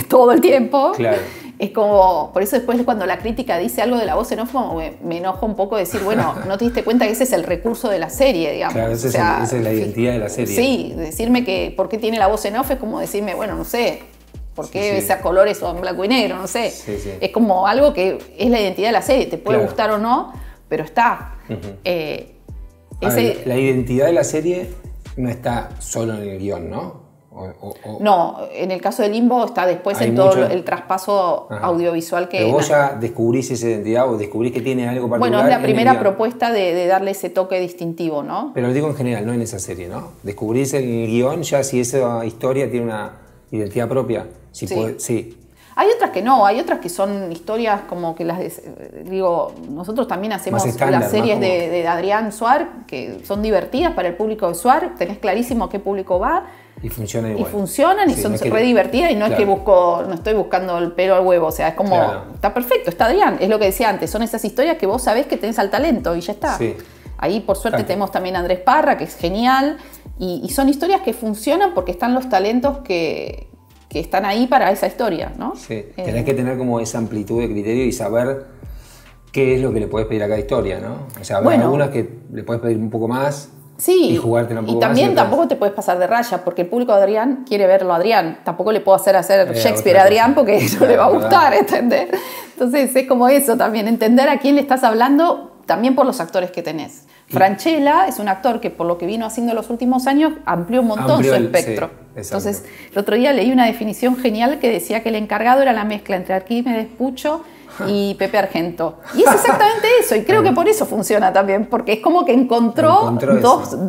todo el tiempo, claro. Es como... Por eso después cuando la crítica dice algo de la voz en off, como me enojo un poco decir, bueno, no te diste cuenta que ese es el recurso de la serie, digamos. Claro, esa es la identidad de la serie. Sí, decirme que por qué tiene la voz en off es como decirme, bueno, no sé... ¿Por qué ese colores o en blanco y negro? No sé. Es como algo que es la identidad de la serie. Te puede gustar o no, pero está. La identidad de la serie no está solo en el guión, ¿no? No, en el caso de Limbo está después en todo el traspaso audiovisual que... Pero vos ya descubrís esa identidad o descubrís que tiene algo particular. Bueno, es la primera propuesta de darle ese toque distintivo, ¿no? Pero lo digo en general, no en esa serie, ¿no? Descubrís el guión ya si esa historia tiene una identidad propia. Sí. Hay otras que no, hay otras que son historias como que nosotros también hacemos estándar, las series de Adrián Suar, que son divertidas para el público de Suar, tenés clarísimo qué público va. Y funcionan igual. Y funcionan y son re divertidas y no es que no estoy buscando el pelo al huevo, o sea, es como, está perfecto, está Adrián, es lo que decía antes, son esas historias que vos sabés que tenés al talento y ya está. Sí. Ahí por suerte tenemos también a Andrés Parra, que es genial, y son historias que funcionan porque están los talentos que están ahí para esa historia, ¿no? Sí, tenés que tener como esa amplitud de criterio y saber qué es lo que le podés pedir a cada historia, ¿no? O sea, habrá algunas que le podés pedir un poco más y jugártela un poco más. Y también tampoco te puedes pasar de raya, porque el público de Adrián quiere verlo a Adrián. Tampoco le puedo hacer Shakespeare a Adrián porque no le va a gustar, ¿entendés? Entonces es como eso también, entender a quién le estás hablando también por los actores que tenés. Francella es un actor que por lo que vino haciendo en los últimos años amplió un montón su espectro. Entonces, el otro día leí una definición genial que decía que el encargado era la mezcla entre Arquímedes Pucho y Pepe Argento. Y es exactamente eso, y creo que por eso funciona también, porque es como que encontró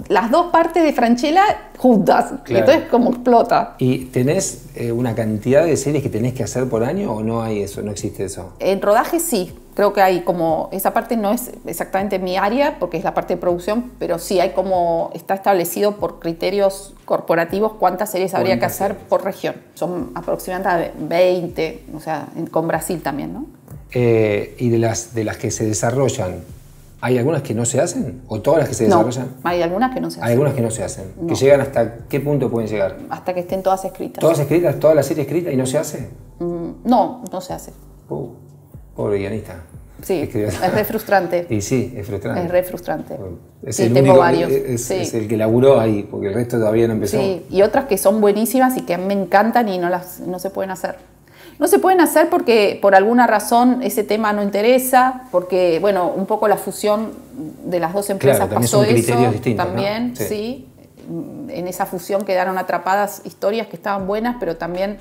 las dos partes de Francella juntas, y entonces como explota. ¿Y tenés una cantidad de series que tenés que hacer por año o no hay eso, no existe eso? En rodaje sí, creo que hay como, esa parte no es exactamente mi área, porque es la parte de producción, pero sí hay como, está establecido por criterios corporativos cuántas series habría que hacer por región. Son aproximadamente 20, o sea, con Brasil también, ¿no? Y de las que se desarrollan ¿Hay algunas que no se hacen? ¿O todas las que se desarrollan? No, hay algunas que no se hacen. Hay algunas que no se hacen. No. ¿Que llegan hasta qué punto pueden llegar? Hasta que estén todas escritas. ¿Todas escritas? ¿Toda la serie escrita y no se hace? No, no se hace. Pobre guionista. Sí, es re frustrante. Y sí, es frustrante. Es re frustrante. Es sí, el tengo único, varios. es el que laburó ahí, porque el resto todavía no empezó. Sí, y otras que son buenísimas y que a mí me encantan y no se pueden hacer. No se pueden hacer porque por alguna razón ese tema no interesa, porque, bueno, un poco la fusión de las dos empresas claro, pasó son criterios distintos, también, ¿no? sí. En esa fusión quedaron atrapadas historias que estaban buenas, pero también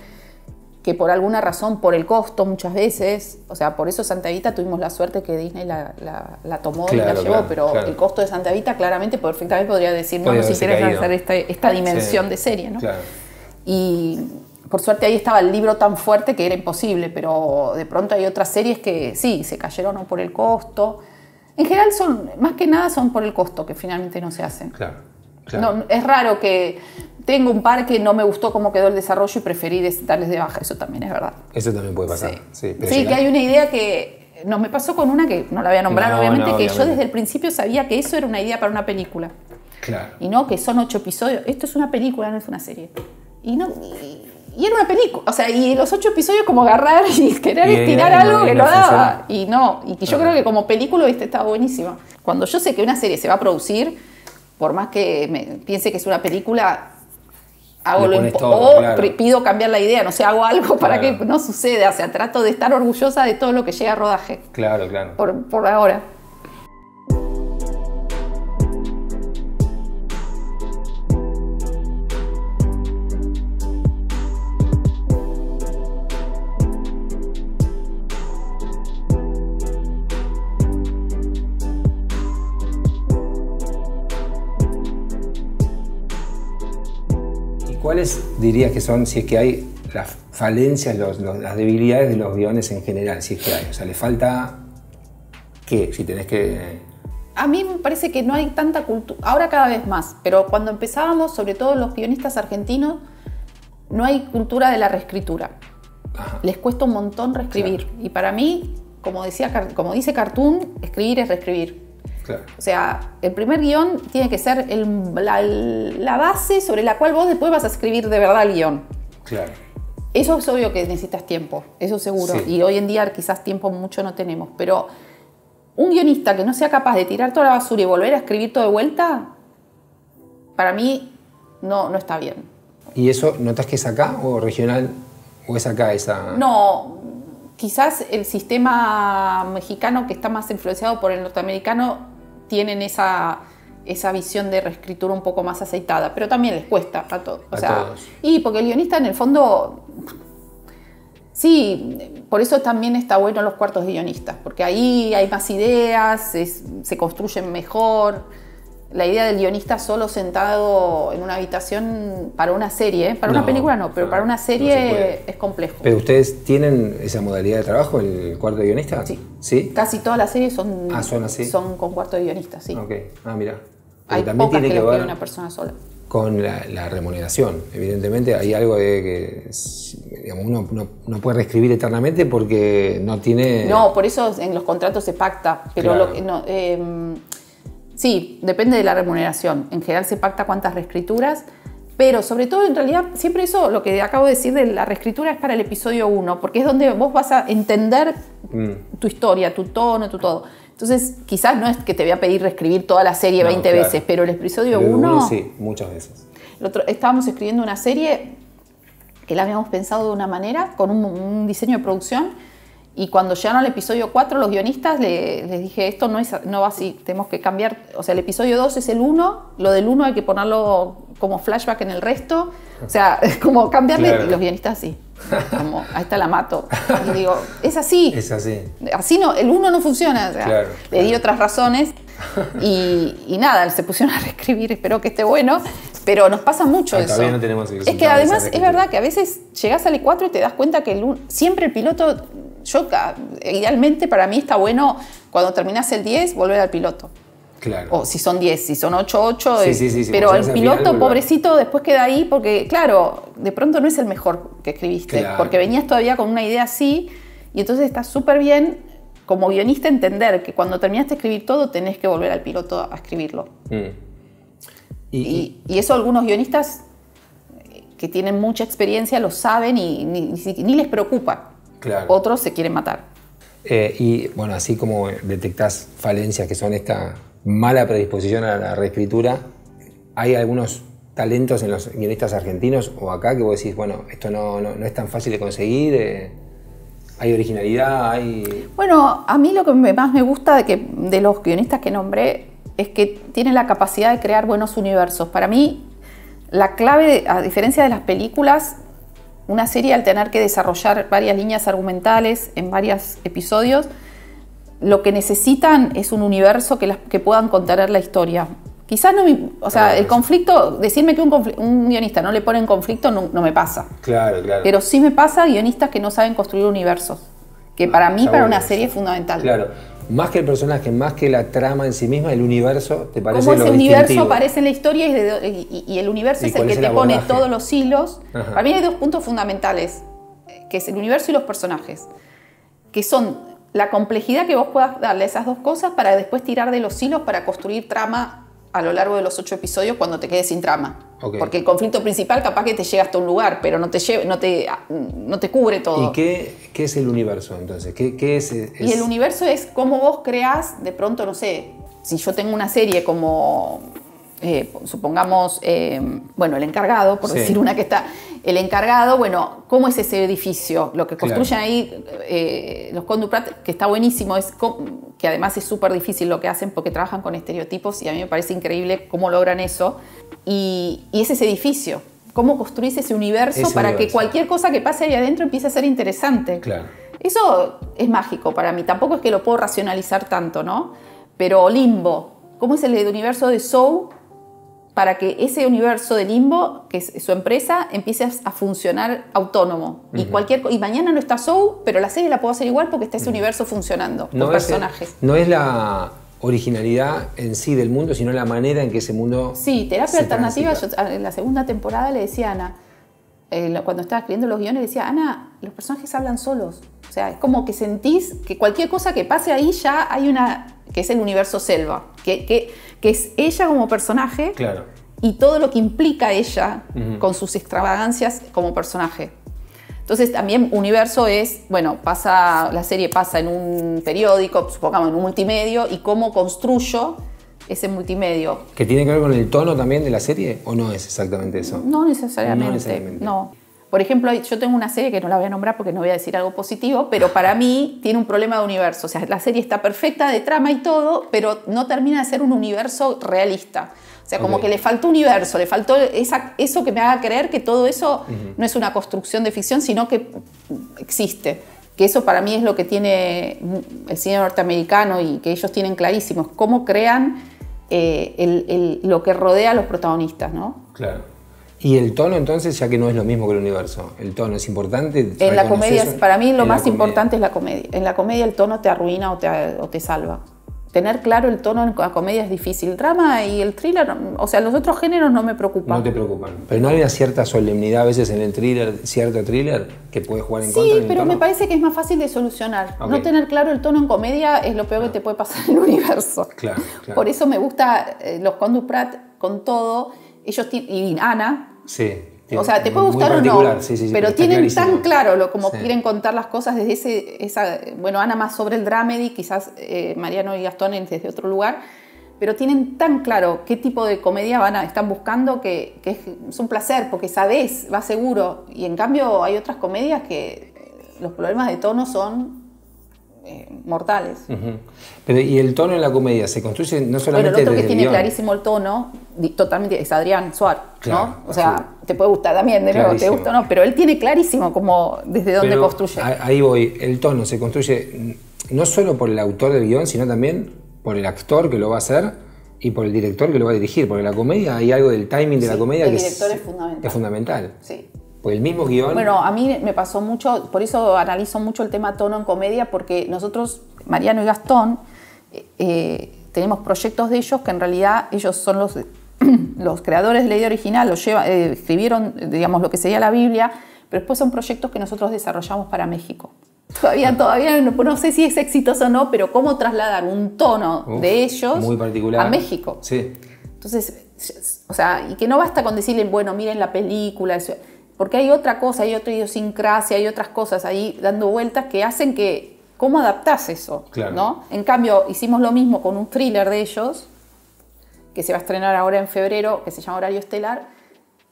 que por alguna razón, por el costo muchas veces, o sea, por eso Santa Evita tuvimos la suerte que Disney la tomó y la llevó, pero el costo de Santa Evita claramente, perfectamente podría decir, no nos interesa hacer esta dimensión de serie, ¿no? Claro. Y por suerte ahí estaba el libro tan fuerte que era imposible, pero de pronto hay otras series que sí, se cayeron o por el costo. En general más que nada son por el costo que finalmente no se hacen. Claro. No, es raro que tengo un par que no me gustó cómo quedó el desarrollo y preferí darles de baja, eso también es verdad. Eso también puede pasar. Sí, que hay una idea que no me pasó con una que no la voy a nombrar, obviamente. Yo desde el principio sabía que eso era una idea para una película. Claro. Y no que son 8 episodios, esto es una película, no es una serie. Y era una película, o sea, y los 8 episodios como agarrar y querer estirar algo que no daba. Y que yo creo que como película estaba buenísima. Cuando yo sé que una serie se va a producir, por más que piense que es una película, hago pido cambiar la idea, no sé, hago algo para que no suceda. O sea, trato de estar orgullosa de todo lo que llega a rodaje. Claro. Por ahora. ¿Cuáles dirías que son, si es que hay, las falencias, las debilidades de los guiones en general, si es que hay? O sea, ¿le falta qué? Si tenés que... A mí me parece que no hay tanta cultura, ahora cada vez más, pero cuando empezábamos, sobre todo los guionistas argentinos, no hay cultura de la reescritura. Ajá. Les cuesta un montón reescribir. Claro. Y para mí, como dice Cartoon, escribir es reescribir. Claro. O sea, el primer guión tiene que ser la base sobre la cual vos después vas a escribir de verdad el guión. Claro. Eso es obvio que necesitas tiempo, eso seguro. Sí. Y hoy en día quizás tiempo mucho no tenemos. Pero un guionista que no sea capaz de tirar toda la basura y volver a escribir todo de vuelta, para mí no está bien. ¿Y eso notas que es acá o regional? ¿O es acá esa...? No, quizás el sistema mexicano que está más influenciado por el norteamericano tienen esa visión de reescritura un poco más aceitada, pero también les cuesta a todos. Y porque el guionista en el fondo, sí, por eso también está bueno los cuartos de guionistas, porque ahí hay más ideas, se construyen mejor. La idea del guionista solo sentado en una habitación para una serie, para una película no, pero para una serie es complejo. ¿Pero ustedes tienen esa modalidad de trabajo, el cuarto de guionista? Sí. ¿Sí? Casi todas las series son así. Son con cuarto de guionista, sí. Ok, mira. Hay también pocas tiene que que ver una persona sola. Con la remuneración. Evidentemente hay algo de que, digamos, uno no puede reescribir eternamente porque no tiene... No, por eso en los contratos se pacta, pero claro. Sí, depende de la remuneración. En general se pacta cuántas reescrituras, pero sobre todo en realidad siempre eso, lo que acabo de decir de la reescritura es para el episodio 1, porque es donde vos vas a entender tu historia, tu tono, tu todo. Entonces quizás no es que te voy a pedir reescribir toda la serie 20 veces, pero el episodio 1... Sí, muchas veces. Estábamos escribiendo una serie que la habíamos pensado de una manera, con un diseño de producción. Y cuando llegaron al episodio 4, los guionistas les dije, esto no va así, tenemos que cambiar. O sea, el episodio 2 es el 1, lo del 1 hay que ponerlo como flashback en el resto. O sea, como cambiarle, claro. Y los guionistas así, como, ahí está la mato. Y digo, es así. Es así. Así no, el 1 no funciona. O sea, claro, le di otras razones y nada, se pusieron a reescribir, espero que esté bueno. Pero nos pasa mucho eso. Todavía no tenemos es que además es verdad que a veces llegás al E4 y te das cuenta que siempre el piloto... idealmente para mí está bueno cuando terminás el 10 volver al piloto. Claro. O si son 10, si son 8, 8. Sí, pero el piloto, pobrecito, después queda ahí porque, claro, de pronto no es el mejor que escribiste. Claro. Porque venías todavía con una idea así y entonces está súper bien como guionista entender que cuando terminaste de escribir todo tenés que volver al piloto a escribirlo. Y eso algunos guionistas que tienen mucha experiencia lo saben y ni les preocupa. Claro. Otros se quieren matar. Y bueno, así como detectás falencias que son esta mala predisposición a la reescritura, hay algunos talentos en los guionistas argentinos o acá que vos decís, bueno, esto no es tan fácil de conseguir, hay originalidad, hay... Bueno, a mí lo que más me gusta de los guionistas que nombré es que tienen la capacidad de crear buenos universos. Para mí, la clave, a diferencia de las películas, una serie al tener que desarrollar varias líneas argumentales en varios episodios, lo que necesitan es un universo que puedan contener la historia. Quizás no el conflicto, decirme que un guionista no le pone en conflicto no me pasa. Claro. Pero sí me pasa guionistas que no saben construir universos, que para mí, para una serie es fundamental. Claro, más que el personaje, más que la trama en sí misma, el universo te parece lo distintivo. Cómo ese universo aparece en la historia y el universo es el que te pone todos los hilos. Ajá. Para mí hay dos puntos fundamentales, que es el universo y los personajes, que son la complejidad que vos puedas darle a esas dos cosas para después tirar de los hilos para construir trama a lo largo de los 8 episodios cuando te quedes sin trama. Okay. Porque el conflicto principal capaz que te llega hasta un lugar, pero no te cubre todo. ¿Y qué es el universo entonces? ¿Qué es? Y el universo es cómo vos creás, de pronto, no sé, si yo tengo una serie como, supongamos, El Encargado, por decir una que está... El Encargado, bueno, ¿cómo es ese edificio? Lo que construyen ahí los Conde du Prat, que está buenísimo, que además es súper difícil lo que hacen porque trabajan con estereotipos y a mí me parece increíble cómo logran eso. Y es ese edificio, cómo construís ese universo para que cualquier cosa que pase ahí adentro empiece a ser interesante. Claro. Eso es mágico para mí, tampoco es que lo puedo racionalizar tanto, ¿no? Pero Limbo, ¿cómo es el universo de Saw? Para que ese universo de Limbo, que es su empresa, empiece a funcionar autónomo. Y mañana no está Saw, pero la serie la puedo hacer igual porque está ese universo funcionando, con personajes. No es la originalidad en sí del mundo, sino la manera en que ese mundo... Sí, Terapia Alternativa, yo en la segunda temporada le decía a Ana, cuando estaba escribiendo los guiones, le decía, Ana, los personajes hablan solos. O sea, es como que sentís que cualquier cosa que pase ahí ya hay una... que es el universo Selva, que es ella como personaje, claro, y todo lo que implica ella con sus extravagancias como personaje. Entonces también universo es, bueno, la serie pasa en un periódico, supongamos en un multimedio, y cómo construyo ese multimedio. ¿Que tiene que ver con el tono también de la serie o no es exactamente eso? No necesariamente. No. Por ejemplo, yo tengo una serie que no la voy a nombrar porque no voy a decir algo positivo, pero para mí tiene un problema de universo. O sea, la serie está perfecta de trama y todo, pero no termina de ser un universo realista. O sea, como que le faltó universo, le faltó eso que me haga creer que todo eso no es una construcción de ficción, sino que existe. Que eso para mí es lo que tiene el cine norteamericano y que ellos tienen clarísimos. Cómo crean lo que rodea a los protagonistas, ¿no? Claro. ¿Y el tono entonces, ya que no es lo mismo que el universo? ¿El tono es importante? En la comedia, para mí lo más importante es la comedia. En la comedia el tono te arruina o te salva. Tener claro el tono en la comedia es difícil. El drama y el thriller, o sea, los otros géneros no me preocupan. No te preocupan. Pero no hay una cierta solemnidad a veces en el thriller, cierto thriller, que puede jugar en contra. Sí, pero me parece que es más fácil de solucionar. Okay. No tener claro el tono en comedia es lo peor que te puede pasar en el universo. Claro. Por eso me gusta los Conde du Prat con todo. Ellos y Ana. Sí. O sea, te puede gustar o no, sí, pero tienen tan claro como quieren contar las cosas desde bueno, Ana más sobre el dramedy, quizás Mariano y Gastón desde otro lugar, pero tienen tan claro qué tipo de comedia están buscando que es un placer, porque sabés, va seguro. Y en cambio hay otras comedias que los problemas de tono son mortales. Pero, ¿y el tono en la comedia se construye no solamente desde el otro que tiene guión? Clarísimo el tono, totalmente, es Adrián Suárez, claro, ¿no? O sea, te puede gustar también, de nuevo, te gusta o no, pero él tiene clarísimo como desde dónde construye. Ahí voy, el tono se construye no solo por el autor del guión, sino también por el actor que lo va a hacer y por el director que lo va a dirigir, porque en la comedia hay algo del timing de la comedia que es fundamental. Sí. Pues el mismo guión... Bueno, a mí me pasó mucho, por eso analizo mucho el tema tono en comedia, porque nosotros, Mariano y Gastón, tenemos proyectos de ellos que en realidad ellos son los creadores de la idea original, escribieron, digamos, lo que sería la Biblia, pero después son proyectos que nosotros desarrollamos para México. Todavía no sé si es exitoso o no, pero cómo trasladar un tono de ellos muy particular a México. Sí. Entonces, o sea, y que no basta con decirle, bueno, miren la película, porque hay otra cosa, hay otra idiosincrasia, hay otras cosas ahí dando vueltas que hacen que, ¿cómo adaptás eso? Claro. ¿No? En cambio, hicimos lo mismo con un thriller de ellos, que se va a estrenar ahora en febrero, que se llama Horario Estelar,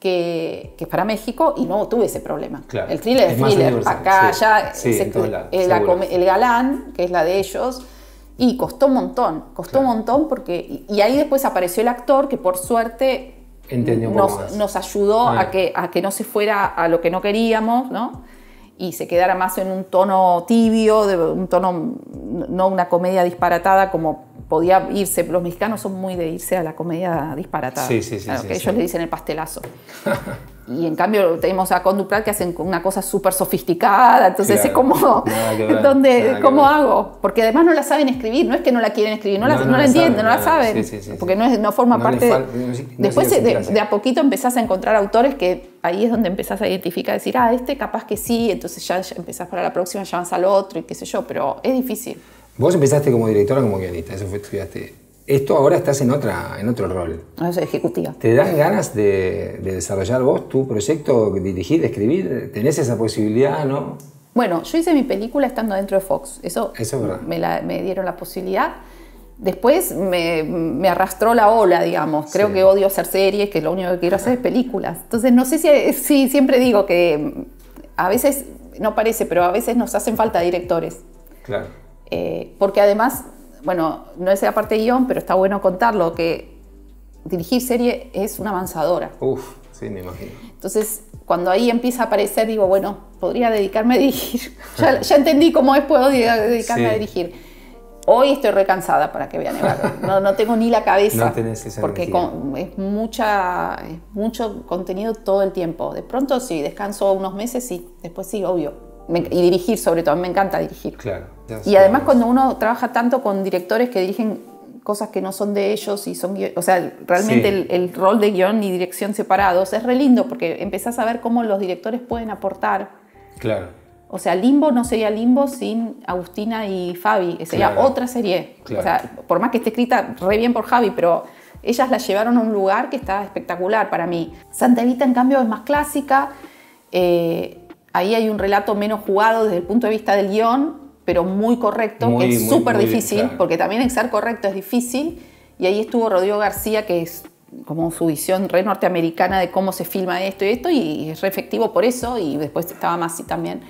que es para México, y no tuve ese problema. Claro. El thriller es thriller. Acá sí. ya Sí, en todos lados, el Galán, que es la de ellos, y costó un montón. Costó un montón porque... Y ahí después apareció el actor que por suerte nos ayudó a que no se fuera a lo que no queríamos, ¿no? Y se quedara más en un tono tibio, un tono, no una comedia disparatada como podía irse. Los mexicanos son muy de irse a la comedia disparatada. Sí, claro, que ellos le dicen el pastelazo. Y en cambio tenemos a Condupral que hacen una cosa súper sofisticada, entonces es como, ¿cómo hago? Porque además no la saben escribir, no es que no la quieren escribir, no la entienden, no la saben, porque no forma parte Después de a poquito empezás a encontrar autores que ahí es donde empezás a identificar, decir, este capaz que sí, entonces ya empezás para la próxima, ya vas al otro y qué sé yo, pero es difícil. Vos empezaste como directora, como guionista, eso fue, estudiaste. Esto ahora estás en otro rol. No, soy ejecutiva. ¿Te dan ganas de desarrollar vos tu proyecto, dirigir, escribir? ¿Tenés esa posibilidad, no? Bueno, yo hice mi película estando dentro de Fox. Eso es verdad. Me dieron la posibilidad. Después me arrastró la ola, digamos. Creo que odio hacer series, que lo único que quiero hacer es películas. Entonces, no sé si siempre digo que a veces, no parece, pero a veces nos hacen falta directores. Claro. Porque además... Bueno, no es la parte de guión, pero está bueno contarlo, que dirigir serie es una avanzadora. Sí, me imagino. Entonces, cuando ahí empieza a aparecer, digo, bueno, podría dedicarme a dirigir. ya entendí cómo puedo dedicarme a dirigir. Hoy estoy recansada, para que vean. No tengo ni la cabeza. No tenés esa porque es mucho contenido todo el tiempo. De pronto sí, descanso unos meses, sí. Después sí, obvio. Y dirigir sobre todo, me encanta dirigir. Claro. Y además cuando uno trabaja tanto con directores que dirigen cosas que no son de ellos y son, o sea, realmente el rol de guión y dirección separados es re lindo porque empezás a ver cómo los directores pueden aportar. Claro. O sea, Limbo no sería Limbo sin Agustina y Fabi, sería otra serie. Claro. O sea, por más que esté escrita re bien por Javi, pero ellas la llevaron a un lugar que está espectacular para mí. Santa Evita, en cambio, es más clásica. Ahí hay un relato menos jugado desde el punto de vista del guión, pero muy correcto, que es súper difícil, claro. Porque también ser correcto es difícil. Y ahí estuvo Rodrigo García, que es como su visión re norteamericana de cómo se filma esto y es re efectivo por eso, y después estaba Masi también.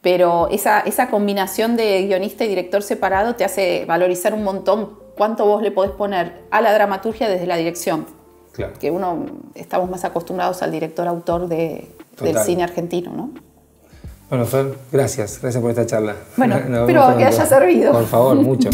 Pero esa combinación de guionista y director separado te hace valorizar un montón cuánto vos le podés poner a la dramaturgia desde la dirección. Claro. Que estamos más acostumbrados al director-autor del cine argentino, ¿no? Bueno, Fer, gracias por esta charla. Bueno, espero que haya servido. Por favor, mucho.